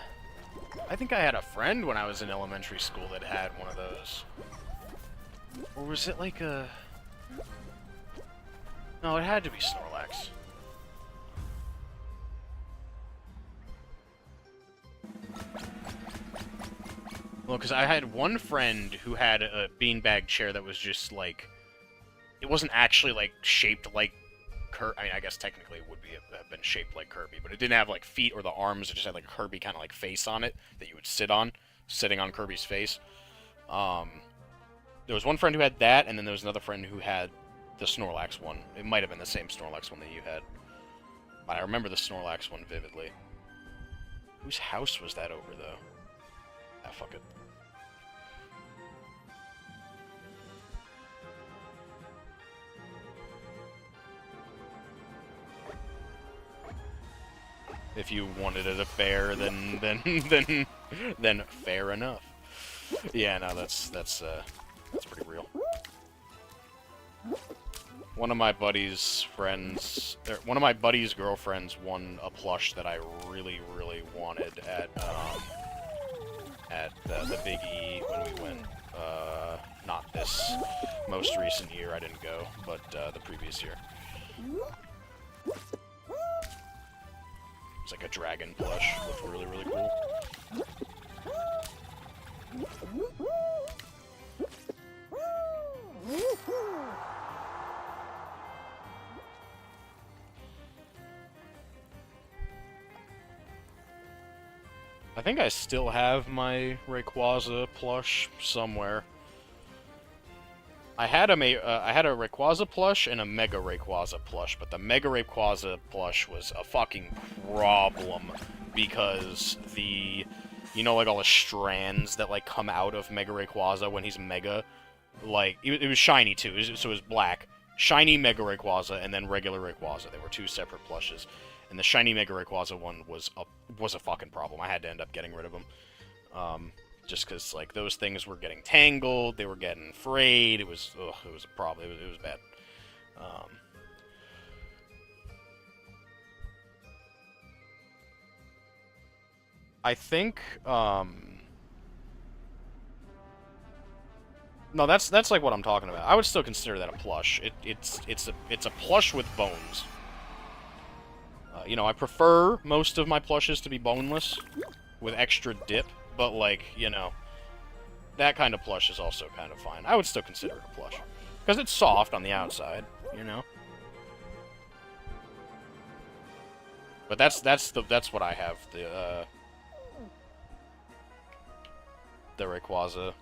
friend when I was in elementary school that had one of those. Or was it like a... No, it had to be Snorlax. Well, because I had one friend who had a beanbag chair that was just like... It wasn't actually like shaped like Kirby. I mean, I guess technically it would have been shaped like Kirby, but it didn't have like feet or the arms. It just had like a Kirby kind of like face on it that you would sit on, sitting on Kirby's face. There was one friend who had that, and then there was another friend who had the Snorlax one. It might have been the same Snorlax one that you had, but I remember the Snorlax one vividly. Whose house was that over, though? Ah, fuck it. If you wanted it a bear, then fair enough. Yeah, no, that's pretty real. One of my buddy's girlfriends won a plush that I really, really wanted at the Big E when we went. Not this most recent year, I didn't go, but the previous year. It's like a dragon plush. Looked really, really cool. I think I still have my Rayquaza plush somewhere. I had a Rayquaza plush and a Mega Rayquaza plush, but the Mega Rayquaza plush was a fucking problem because you know, like all the strands that like come out of Mega Rayquaza when he's Mega, like it was shiny too, so it was black, shiny Mega Rayquaza, and then regular Rayquaza. They were two separate plushes, and the shiny Mega Rayquaza one was a fucking problem. I had to end up getting rid of them. Just because, like, those things were getting tangled, they were getting frayed, it was a problem, it was bad. I think, no, that's like what I'm talking about. I would still consider that a plush. It's a plush with bones. You know, I prefer most of my plushes to be boneless, with extra dip. But, like, you know, that kind of plush is also kind of fine. I would still consider it a plush. Because it's soft on the outside, you know? But that's what I have. The Rayquaza.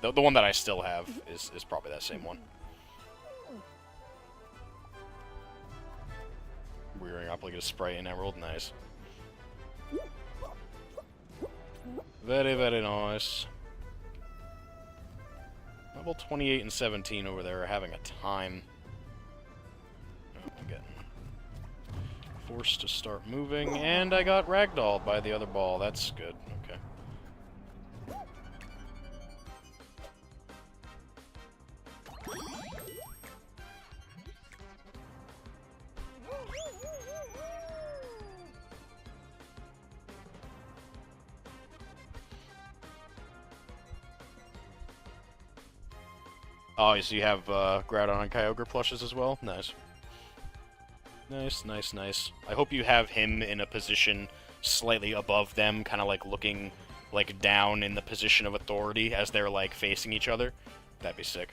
The one that I still have is probably that same one. Rearing up like a Sprite and Emerald, nice. Very, very nice. Level 28 and 17 over there are having a time. Oh, I'm getting forced to start moving, and I got ragdolled by the other ball. That's good. Okay. Oh, so you have Groudon and Kyogre plushes as well? Nice. Nice, nice, nice. I hope you have him in a position slightly above them, kind of like looking like down in the position of authority as they're like facing each other. That'd be sick.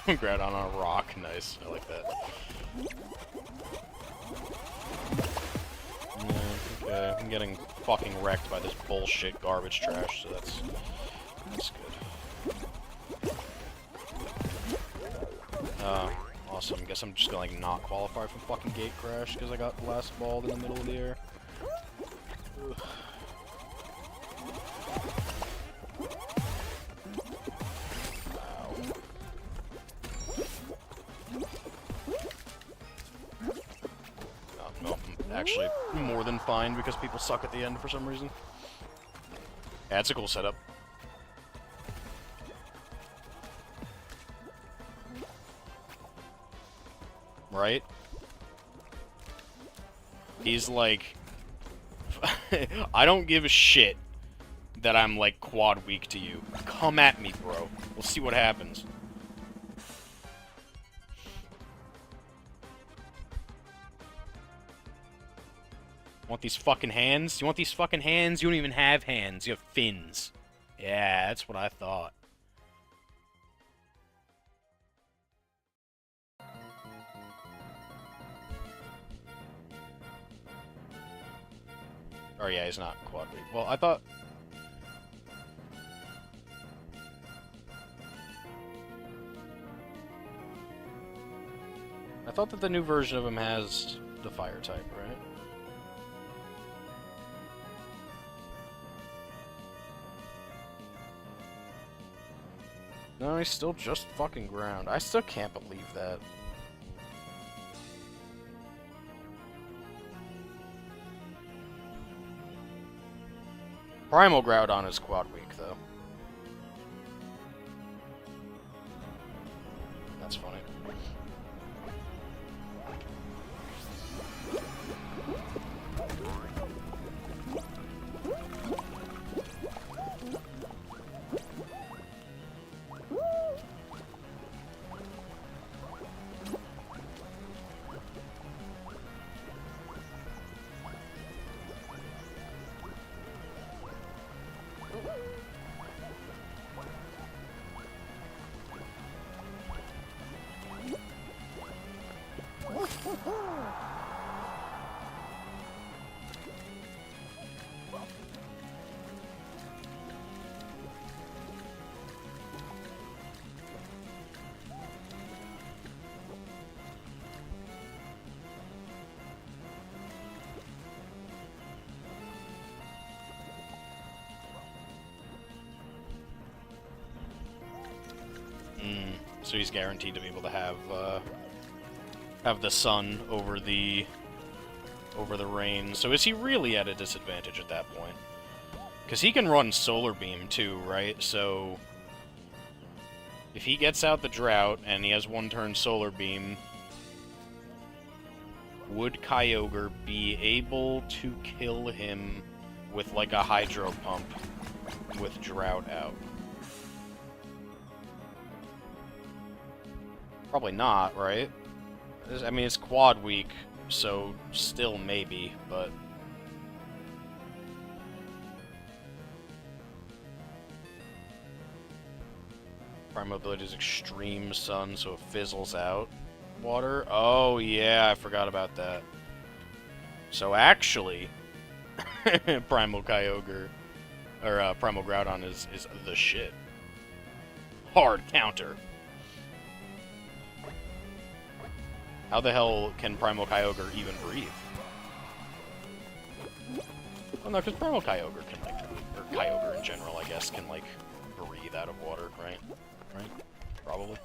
Groudon on a rock, nice. I like that. Yeah, okay, I'm getting fucking wrecked by this bullshit garbage trash, so that's good. Awesome. so I guess I'm just gonna like not qualify for fucking gate crash because I got last balled in the middle of the air. Ugh. No, I'm actually more than fine because people suck at the end for some reason. Yeah, it's a cool setup. Right? He's like... I don't give a shit that I'm like quad weak to you. Come at me, bro. We'll see what happens. Want these fucking hands? You want these fucking hands? You don't even have hands. You have fins. Yeah, that's what I thought. Oh yeah, he's not quad weak. Well, I thought... I thought that the new version of him has the fire type, right? No, he's still just fucking ground. I still can't believe that. Primal Groudon is quad weak, though. That's funny. So he's guaranteed to be able to have the sun over the rain. So is he really at a disadvantage at that point? Because he can run Solar Beam too, right? So if he gets out the drought and he has one turn Solar Beam, would Kyogre be able to kill him with like a Hydro Pump with drought out? Probably not, right? I mean, it's quad weak, so still maybe, but... Prime ability is Extreme Sun, so it fizzles out water. Oh, yeah, I forgot about that. So actually, Primal Kyogre, or Primal Groudon is the shit. Hard counter. How the hell can Primal Kyogre even breathe? Well, no, because Primal Kyogre can, like, or Kyogre in general, I guess, can, like, breathe out of water, right? Right? Probably.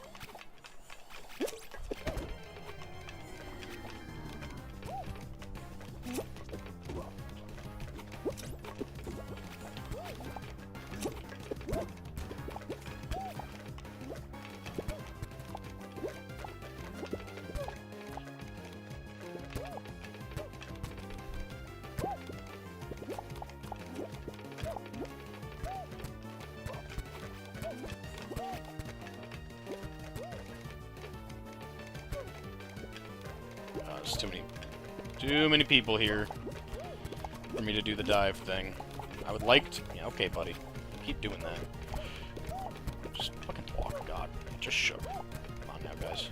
There's too many people here for me to do the dive thing. I would like to... Yeah, okay, buddy. Keep doing that. Just fucking walk, God. Just shook. Come on now, guys.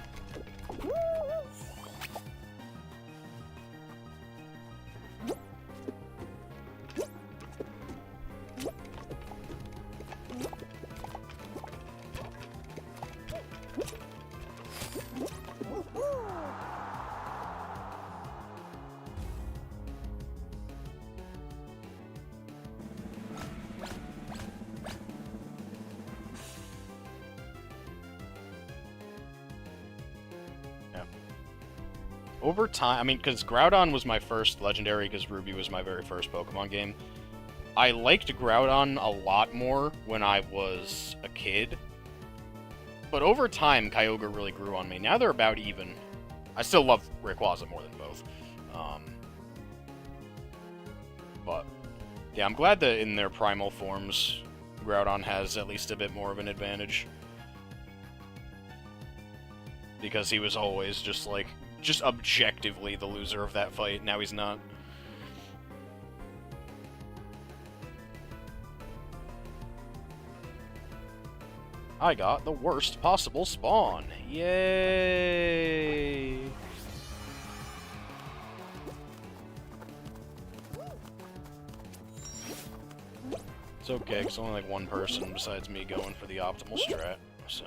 over time, I mean, because Groudon was my first legendary, because Ruby was my very first Pokemon game. I liked Groudon a lot more when I was a kid. But over time, Kyogre really grew on me. Now they're about even. I still love Rayquaza more than both. But, yeah, I'm glad that in their primal forms, Groudon has at least a bit more of an advantage. Because he was always just, like, just objectively the loser of that fight. Now he's not. I got the worst possible spawn. Yay! It's okay, because only like one person besides me going for the optimal strat, so...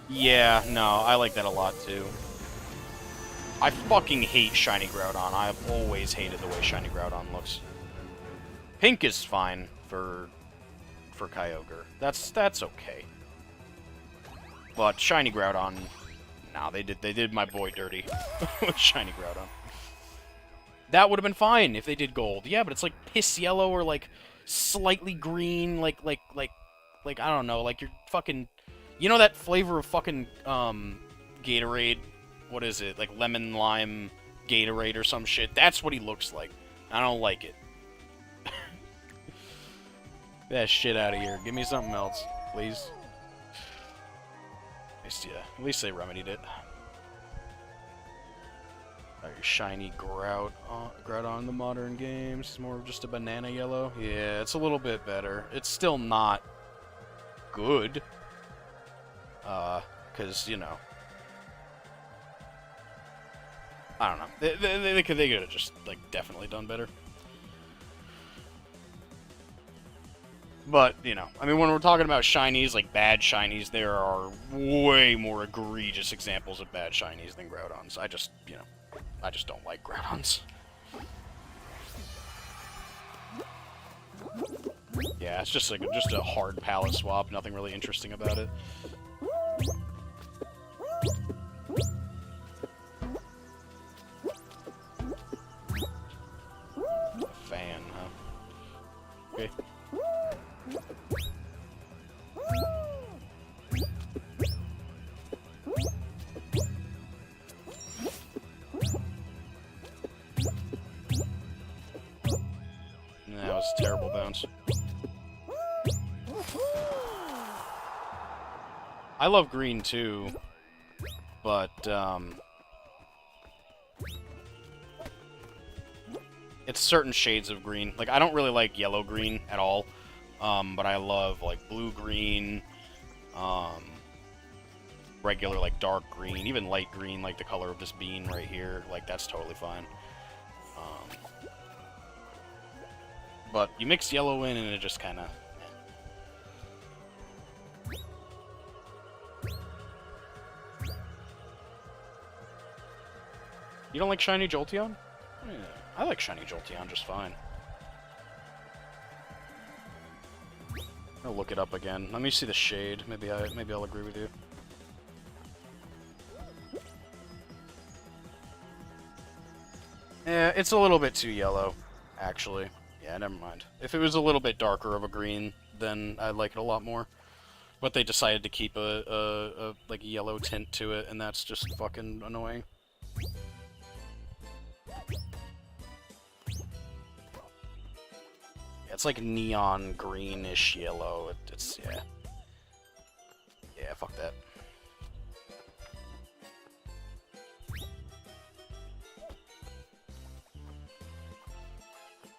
Yeah, no, I like that a lot too. I fucking hate Shiny Groudon. I've always hated the way Shiny Groudon looks. Pink is fine for Kyogre. That's okay. But Shiny Groudon, nah, they did my boy dirty with Shiny Groudon. That would have been fine if they did gold. Yeah, but it's like piss yellow or like slightly green, like I don't know, like you're fucking, you know that flavor of fucking Gatorade? What is it? Like lemon lime Gatorade or some shit. That's what he looks like. I don't like it. Get that shit out of here. Give me something else, please. At least they remedied it. Your shiny Groudon in the modern games. It's more of just a banana yellow. Yeah, it's a little bit better. It's still not good. Because, you know, I don't know. They could have just, like, definitely done better. But, you know, I mean, when we're talking about shinies, like bad shinies, there are way more egregious examples of bad shinies than Groudons. I just, you know, I just don't like Groudons. Yeah, it's just like just a hard palette swap, nothing really interesting about it. Fan, huh? Okay. That was a terrible bounce. I love green too, but it's certain shades of green. Like, I don't really like yellow-green at all, but I love, like, blue-green, regular, like, dark green, even light green, like the color of this bean right here. Like, that's totally fine. But you mix yellow in and it just kind of... You don't like Shiny Jolteon? Yeah, I like Shiny Jolteon just fine. I'll look it up again. Let me see the shade. Maybe I'll agree with you. Yeah, it's a little bit too yellow, actually. Yeah, never mind. If it was a little bit darker of a green, then I'd like it a lot more. But they decided to keep a like a yellow tint to it, and that's just fucking annoying. It's like neon greenish yellow. It's yeah. Yeah, fuck that.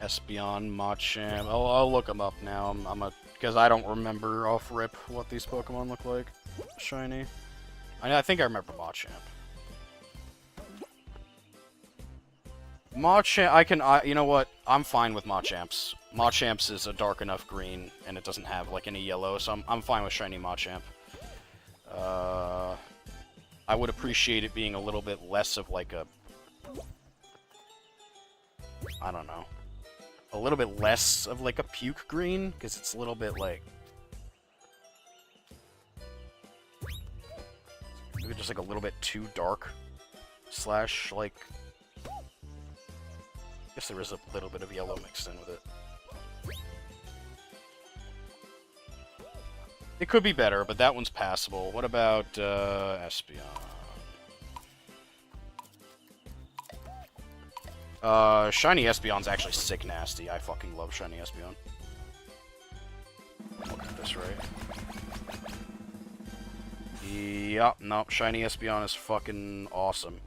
Espeon, Machamp. I'll look them up now. Because I don't remember off rip what these Pokemon look like. Shiny. I think I remember Machamp. Machamp, you know what? I'm fine with Machamp's. Machamp's is a dark enough green, and it doesn't have, like, any yellow, so I'm fine with shiny Machamp. I would appreciate it being a little bit less of, like, a... I don't know. A little bit less of, like, a puke green, because it's a little bit, like... maybe just, like, a little bit too dark. Slash, like... I guess there is a little bit of yellow mixed in with it. It could be better, but that one's passable. What about, Espeon? Shiny Espeon's actually sick nasty. I fucking love shiny Espeon. Look at this right. Yup, nope, shiny Espeon is fucking awesome.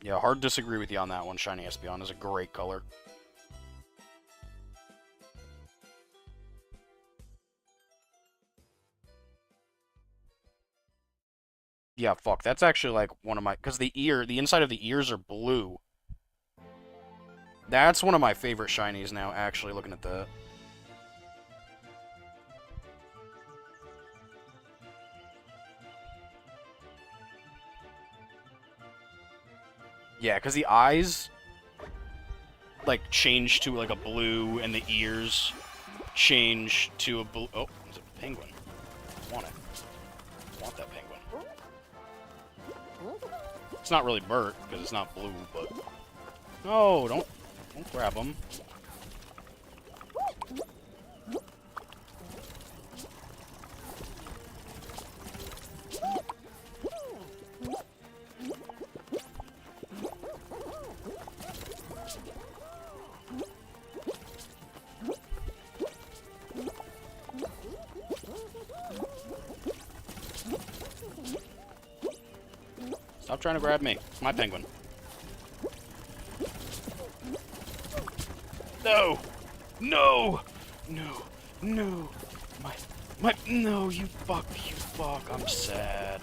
Yeah, hard to disagree with you on that one. Shiny Espeon is a great color. Yeah, fuck, that's actually, like, one of my... because the inside of the ears are blue. That's one of my favorite shinies now, actually, looking at that. Yeah, because the eyes, like, change to, like, a blue, and the ears change to a blue... oh, there's a penguin. I want it. I want that penguin. It's not really Bert, because it's not blue, but... no, don't grab him. Stop trying to grab me. It's my penguin. No! No! No! No! No, you fuck, I'm sad.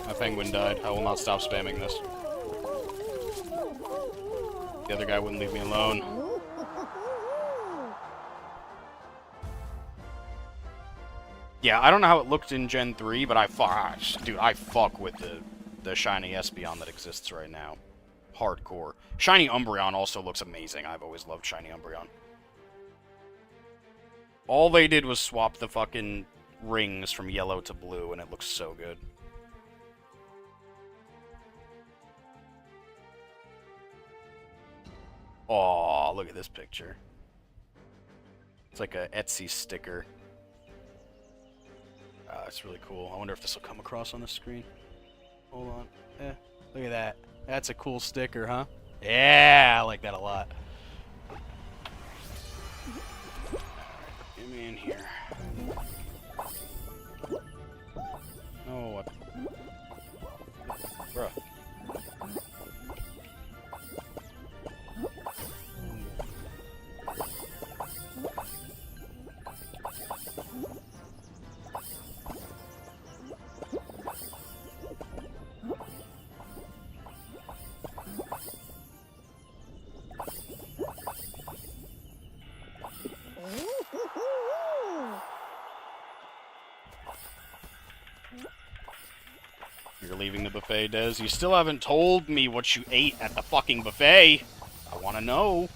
My penguin died. I will not stop spamming this. The other guy wouldn't leave me alone. Yeah, I don't know how it looked in Gen 3, but I fuck with the shiny Espeon that exists right now. Hardcore. Shiny Umbreon also looks amazing. I've always loved shiny Umbreon. All they did was swap the fucking rings from yellow to blue, and it looks so good. Aw, look at this picture. It's like a Etsy sticker. It's really cool. I wonder if this will come across on the screen. Hold on. Look at that. That's a cool sticker, huh? Yeah, I like that a lot. Get me in here. Oh, what? Bruh. You're leaving the buffet, Des. You still haven't told me what you ate at the fucking buffet. I want to know.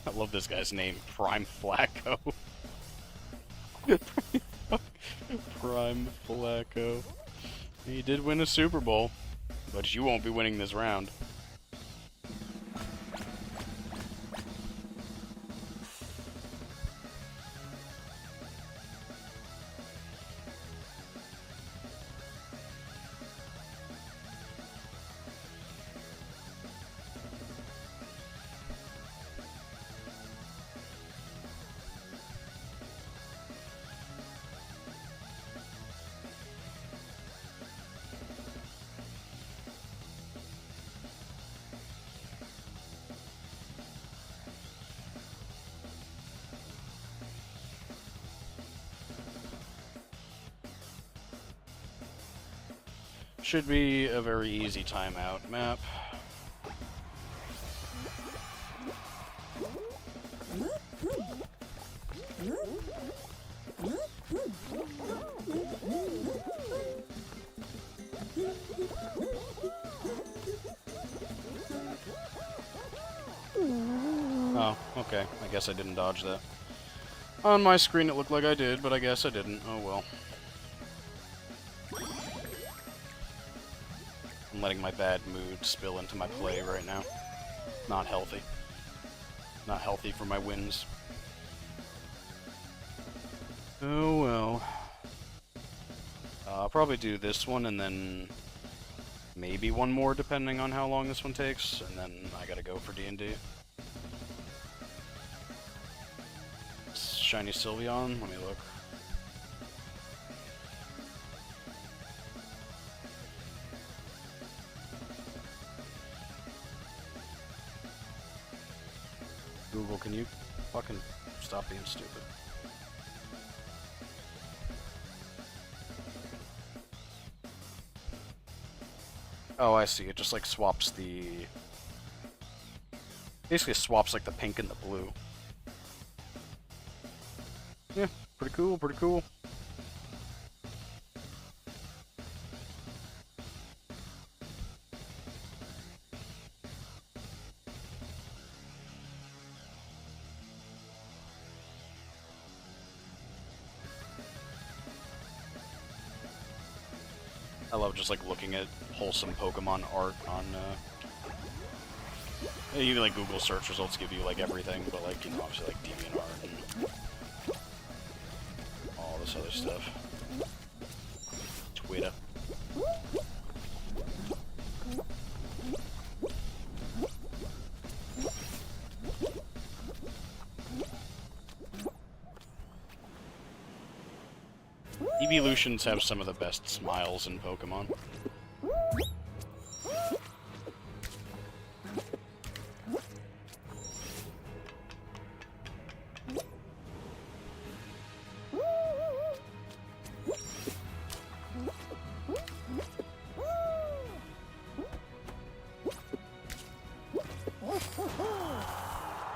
I love this guy's name, Prime Flacco. Prime Flacco. He did win a Super Bowl. But you won't be winning this round. should be a very easy timeout map. Oh, okay. I guess I didn't dodge that. On my screen it looked like I did, but I guess I didn't. Oh well. I'm letting my bad mood spill into my play right now. Not healthy. Not healthy for my wins. Oh well. I'll probably do this one and then maybe one more depending on how long this one takes, and then I gotta go for D&D. Shiny Sylveon? Let me look. Google, can you fucking stop being stupid? Oh, I see. It just like swaps the... Basically swaps like the pink and the blue. Yeah, pretty cool, pretty cool. I love just like looking at wholesome Pokemon art on even like Google search results give you like everything, but like, you know, obviously like DeviantArt and all this other stuff. Twitter. Evolutions have some of the best smiles in Pokemon.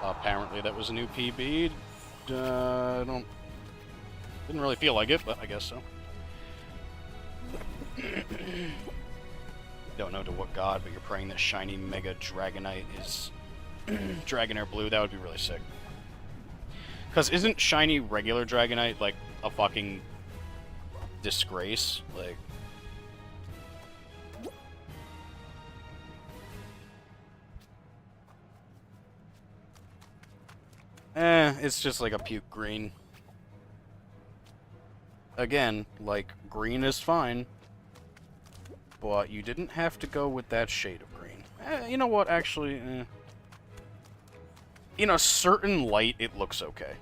Apparently that was a new PB. Didn't really feel like it, but I guess so. Don't know to what god, but you're praying that shiny Mega Dragonite is Dragonair Blue. That would be really sick. Because isn't shiny regular Dragonite like a fucking disgrace? Like, it's just like a puke green. Again, like, green is fine, but you didn't have to go with that shade of green. You know what, actually, in a certain light, it looks okay.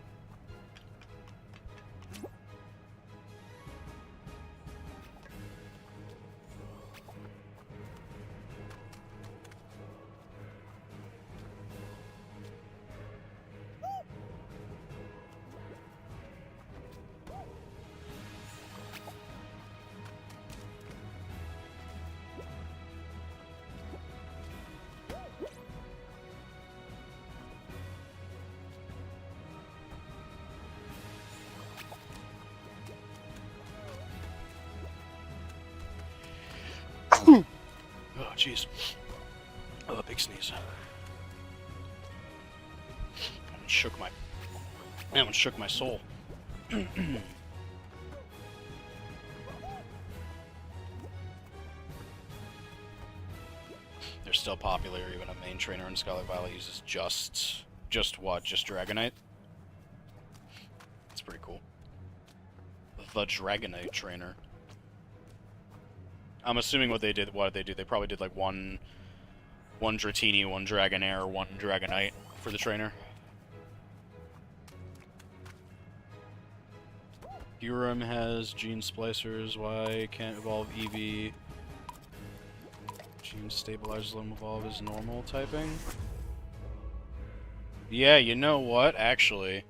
Oh, jeez. Oh, big sneeze. That one shook my soul. They're still popular, even a main trainer in Scarlet Violet uses just what? Just Dragonite? That's pretty cool. The Dragonite trainer. I'm assuming what they did, they probably did like one Dratini, one Dragonair, one Dragonite for the trainer. Urim has Gene Splicers, why can't evolve Eevee? Gene Stabilizers let him evolve as normal typing? Yeah, you know what, actually.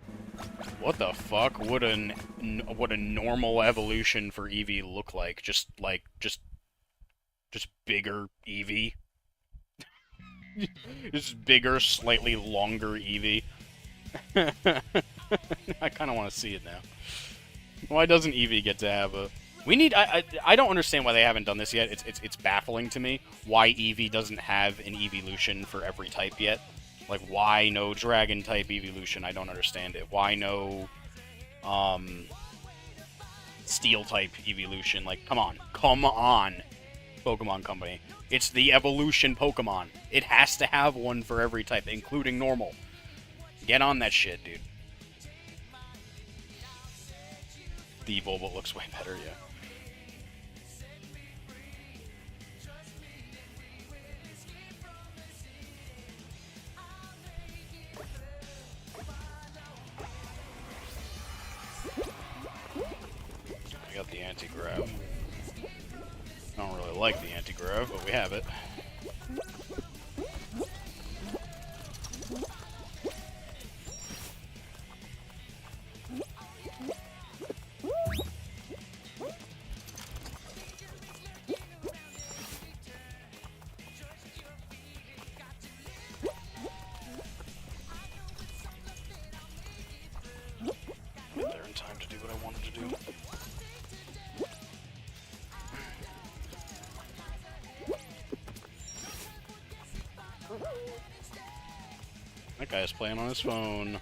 What the fuck would a normal evolution for Eevee look like? Just Just bigger Eevee. Just bigger, slightly longer Eevee. I kind of want to see it now. Why doesn't Eevee get to have a... We need... I don't understand why they haven't done this yet. It's baffling to me why Eevee doesn't have an Eeveelution for every type yet. Like, why no Dragon-type Eeveelution? I don't understand it. Why no... Steel-type Eeveelution? Like, come on. Come on, Pokemon Company. It's the evolution Pokemon. It has to have one for every type, including normal. Get on that shit, dude. The Volbeat looks way better, yeah. We got the anti-grav. I don't really like the anti-grav, but we have it. Get there in time to do what I wanted to do. That guy's playing on his phone.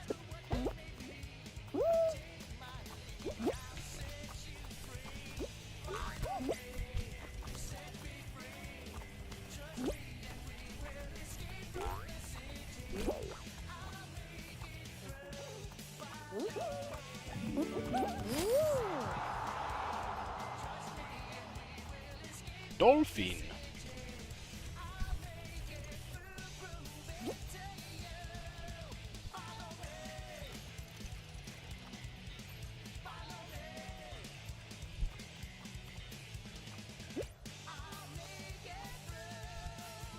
Dolphin.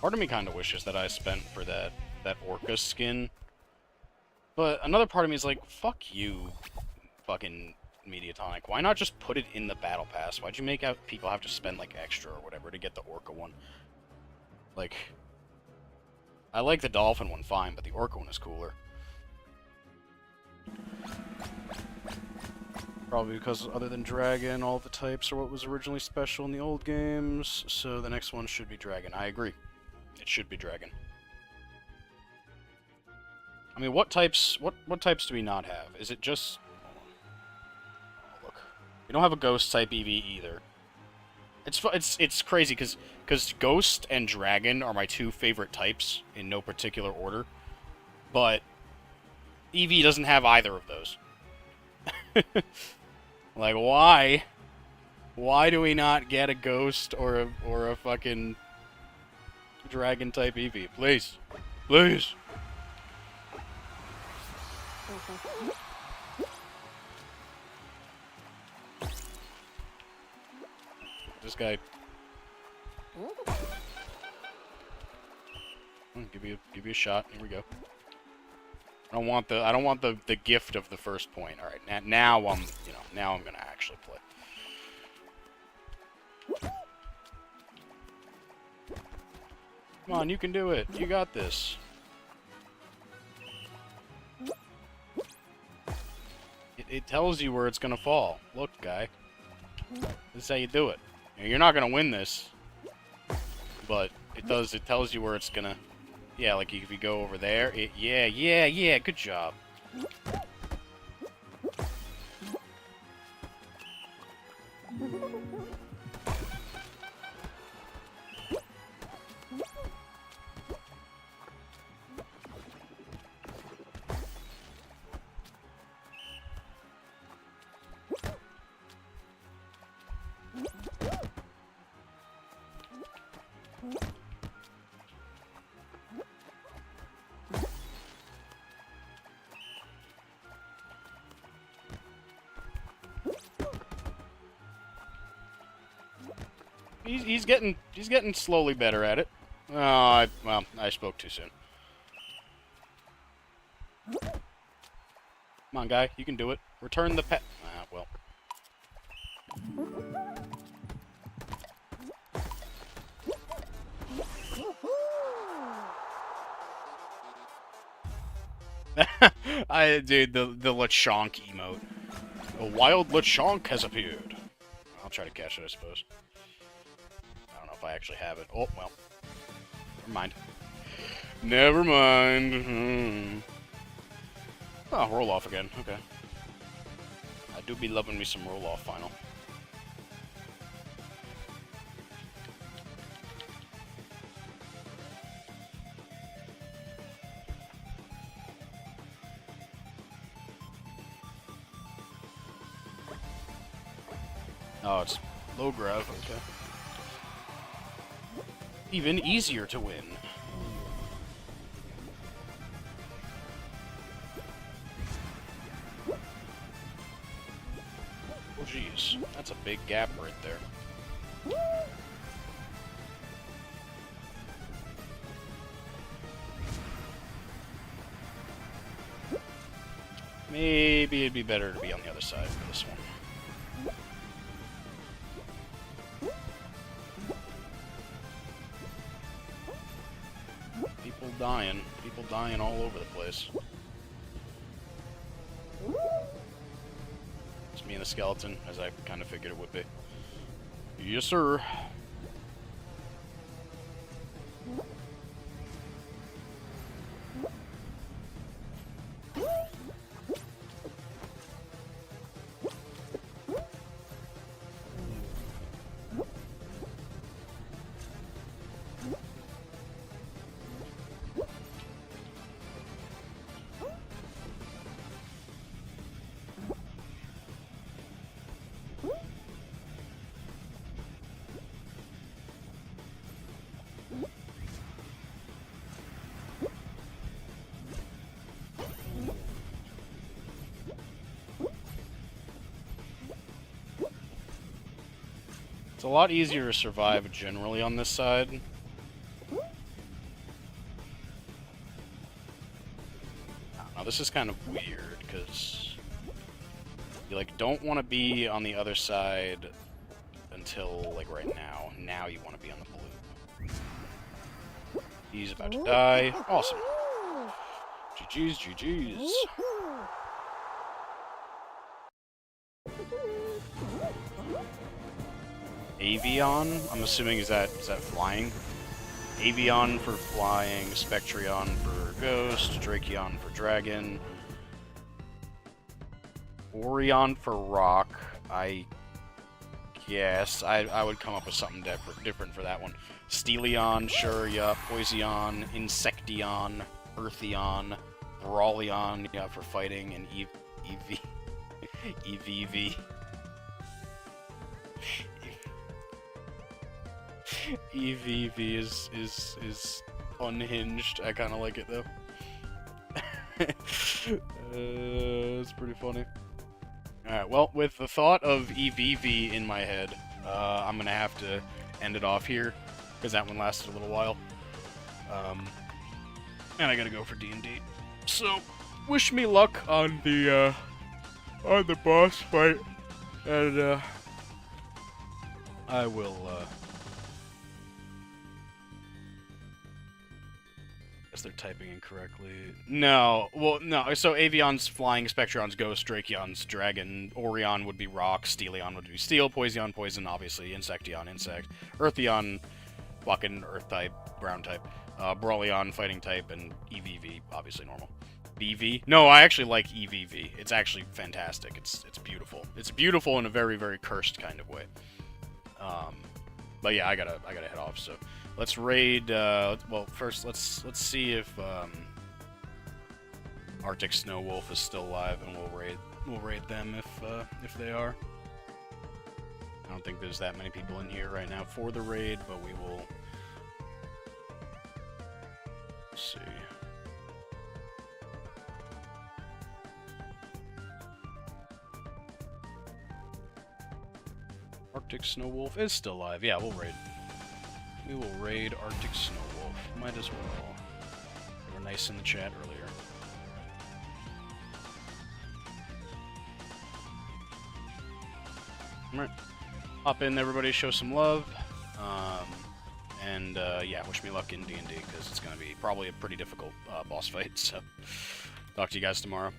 Part of me kind of wishes that I spent for that Orca skin. But another part of me is like, fuck you, fucking Mediatonic. Why not just put it in the Battle Pass? Why'd you make out people have to spend, like, extra or whatever to get the Orca one? Like, I like the Dolphin one fine, but the Orca one is cooler. Probably because other than Dragon, all the types are what was originally special in the old games, so the next one should be Dragon. I agree. It should be Dragon. I mean, what types do we not have? Is it just... Oh, look. We don't have a Ghost type Eevee either. It's crazy, because Ghost and Dragon are my two favorite types, in no particular order. But Eevee doesn't have either of those. Like, why? Why do we not get a Ghost or a fucking Dragon type Eevee? Please. Please. This guy. Give you a shot. Here we go. I don't want the gift of the first point. All right, now I'm gonna actually play. Come on, you can do it. You got this. It tells you where it's gonna fall. Look, guy. This is how you do it. You're not gonna win this, but it does. It tells you where it's gonna. Yeah, like if you go over there. Yeah. Good job. He's getting slowly better at it. Oh, well, I spoke too soon. Come on, guy, you can do it. Return the pet. Ah, well. Dude, the Lechonk emote. A wild Lechonk has appeared. I'll try to catch it, I suppose. I don't know if I actually have it. Oh, well. Never mind. Never mind. Oh, roll off again. Okay. I do be loving me some roll off final. Oh, it's low grav, okay. Even easier to win. Oh, jeez. That's a big gap right there. Maybe it'd be better to be on the other side for this one. People dying all over the place. It's me and the skeleton, as I kind of figured it would be. Yes, sir. It's a lot easier to survive generally on this side. Now this is kind of weird because you like don't want to be on the other side until like right now. Now you want to be on the blue. He's about to die. Awesome. GG's, GG's. Avion, I'm assuming is that flying? Avion for flying, Spectrion for ghost, Drakion for dragon, Orion for rock. I guess I would come up with something different for that one. Steelion, sure, yeah. Poison, Insection, Earthion, Brawlion, yeah, for fighting, and EVV. EVV is unhinged. I kind of like it though. It's pretty funny. Alright, well, with the thought of EVV in my head, I'm gonna have to end it off here, because that one lasted a little while. And I gotta go for D&D. So, wish me luck on the boss fight, and, I will, guess they're typing incorrectly. No, well, no, so Avion's flying, Spectron's ghost, Dracion's dragon, Orion would be rock, Steelion would be steel, Poison, poison, obviously, Insection, insect, Earthion, fucking earth type, ground type, Brawlion, fighting type, and EVV, obviously normal. BV? No, I actually like EVV. It's actually fantastic. It's beautiful. It's beautiful in a very, very cursed kind of way. But yeah, I gotta head off, so let's raid, well, first, let's see if, Arctic Snow Wolf is still alive, and we'll raid them if they are. I don't think there's that many people in here right now for the raid, but we will... Let's see. Arctic Snow Wolf is still alive. Yeah, we'll raid. We will raid Arctic Snow Wolf. Might as well. They were nice in the chat earlier. Alright. Hop in, everybody, show some love. And yeah, wish me luck in D&D, because it's going to be probably a pretty difficult boss fight, so... Talk to you guys tomorrow.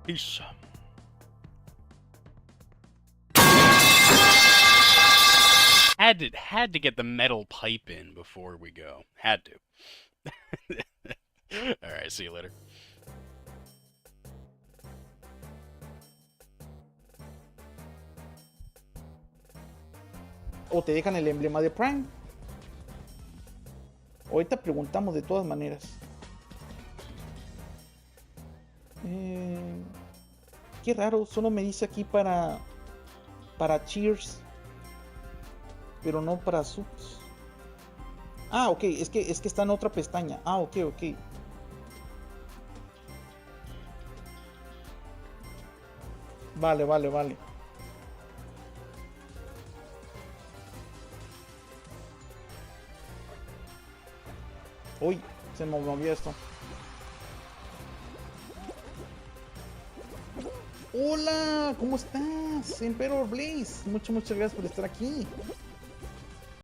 Peace. Had to get the metal pipe in before we go. Had to. Alright, see you later. O te dejan el emblema de Prime. Ahorita preguntamos de todas maneras. Qué raro, solo me dice aquí para Cheers, pero no para Subs. Ah, ok, es que está en otra pestaña. Ah, ok. Vale. Uy, se me movió esto. Hola, ¿cómo estás? Emperor Blaze. Muchas gracias por estar aquí.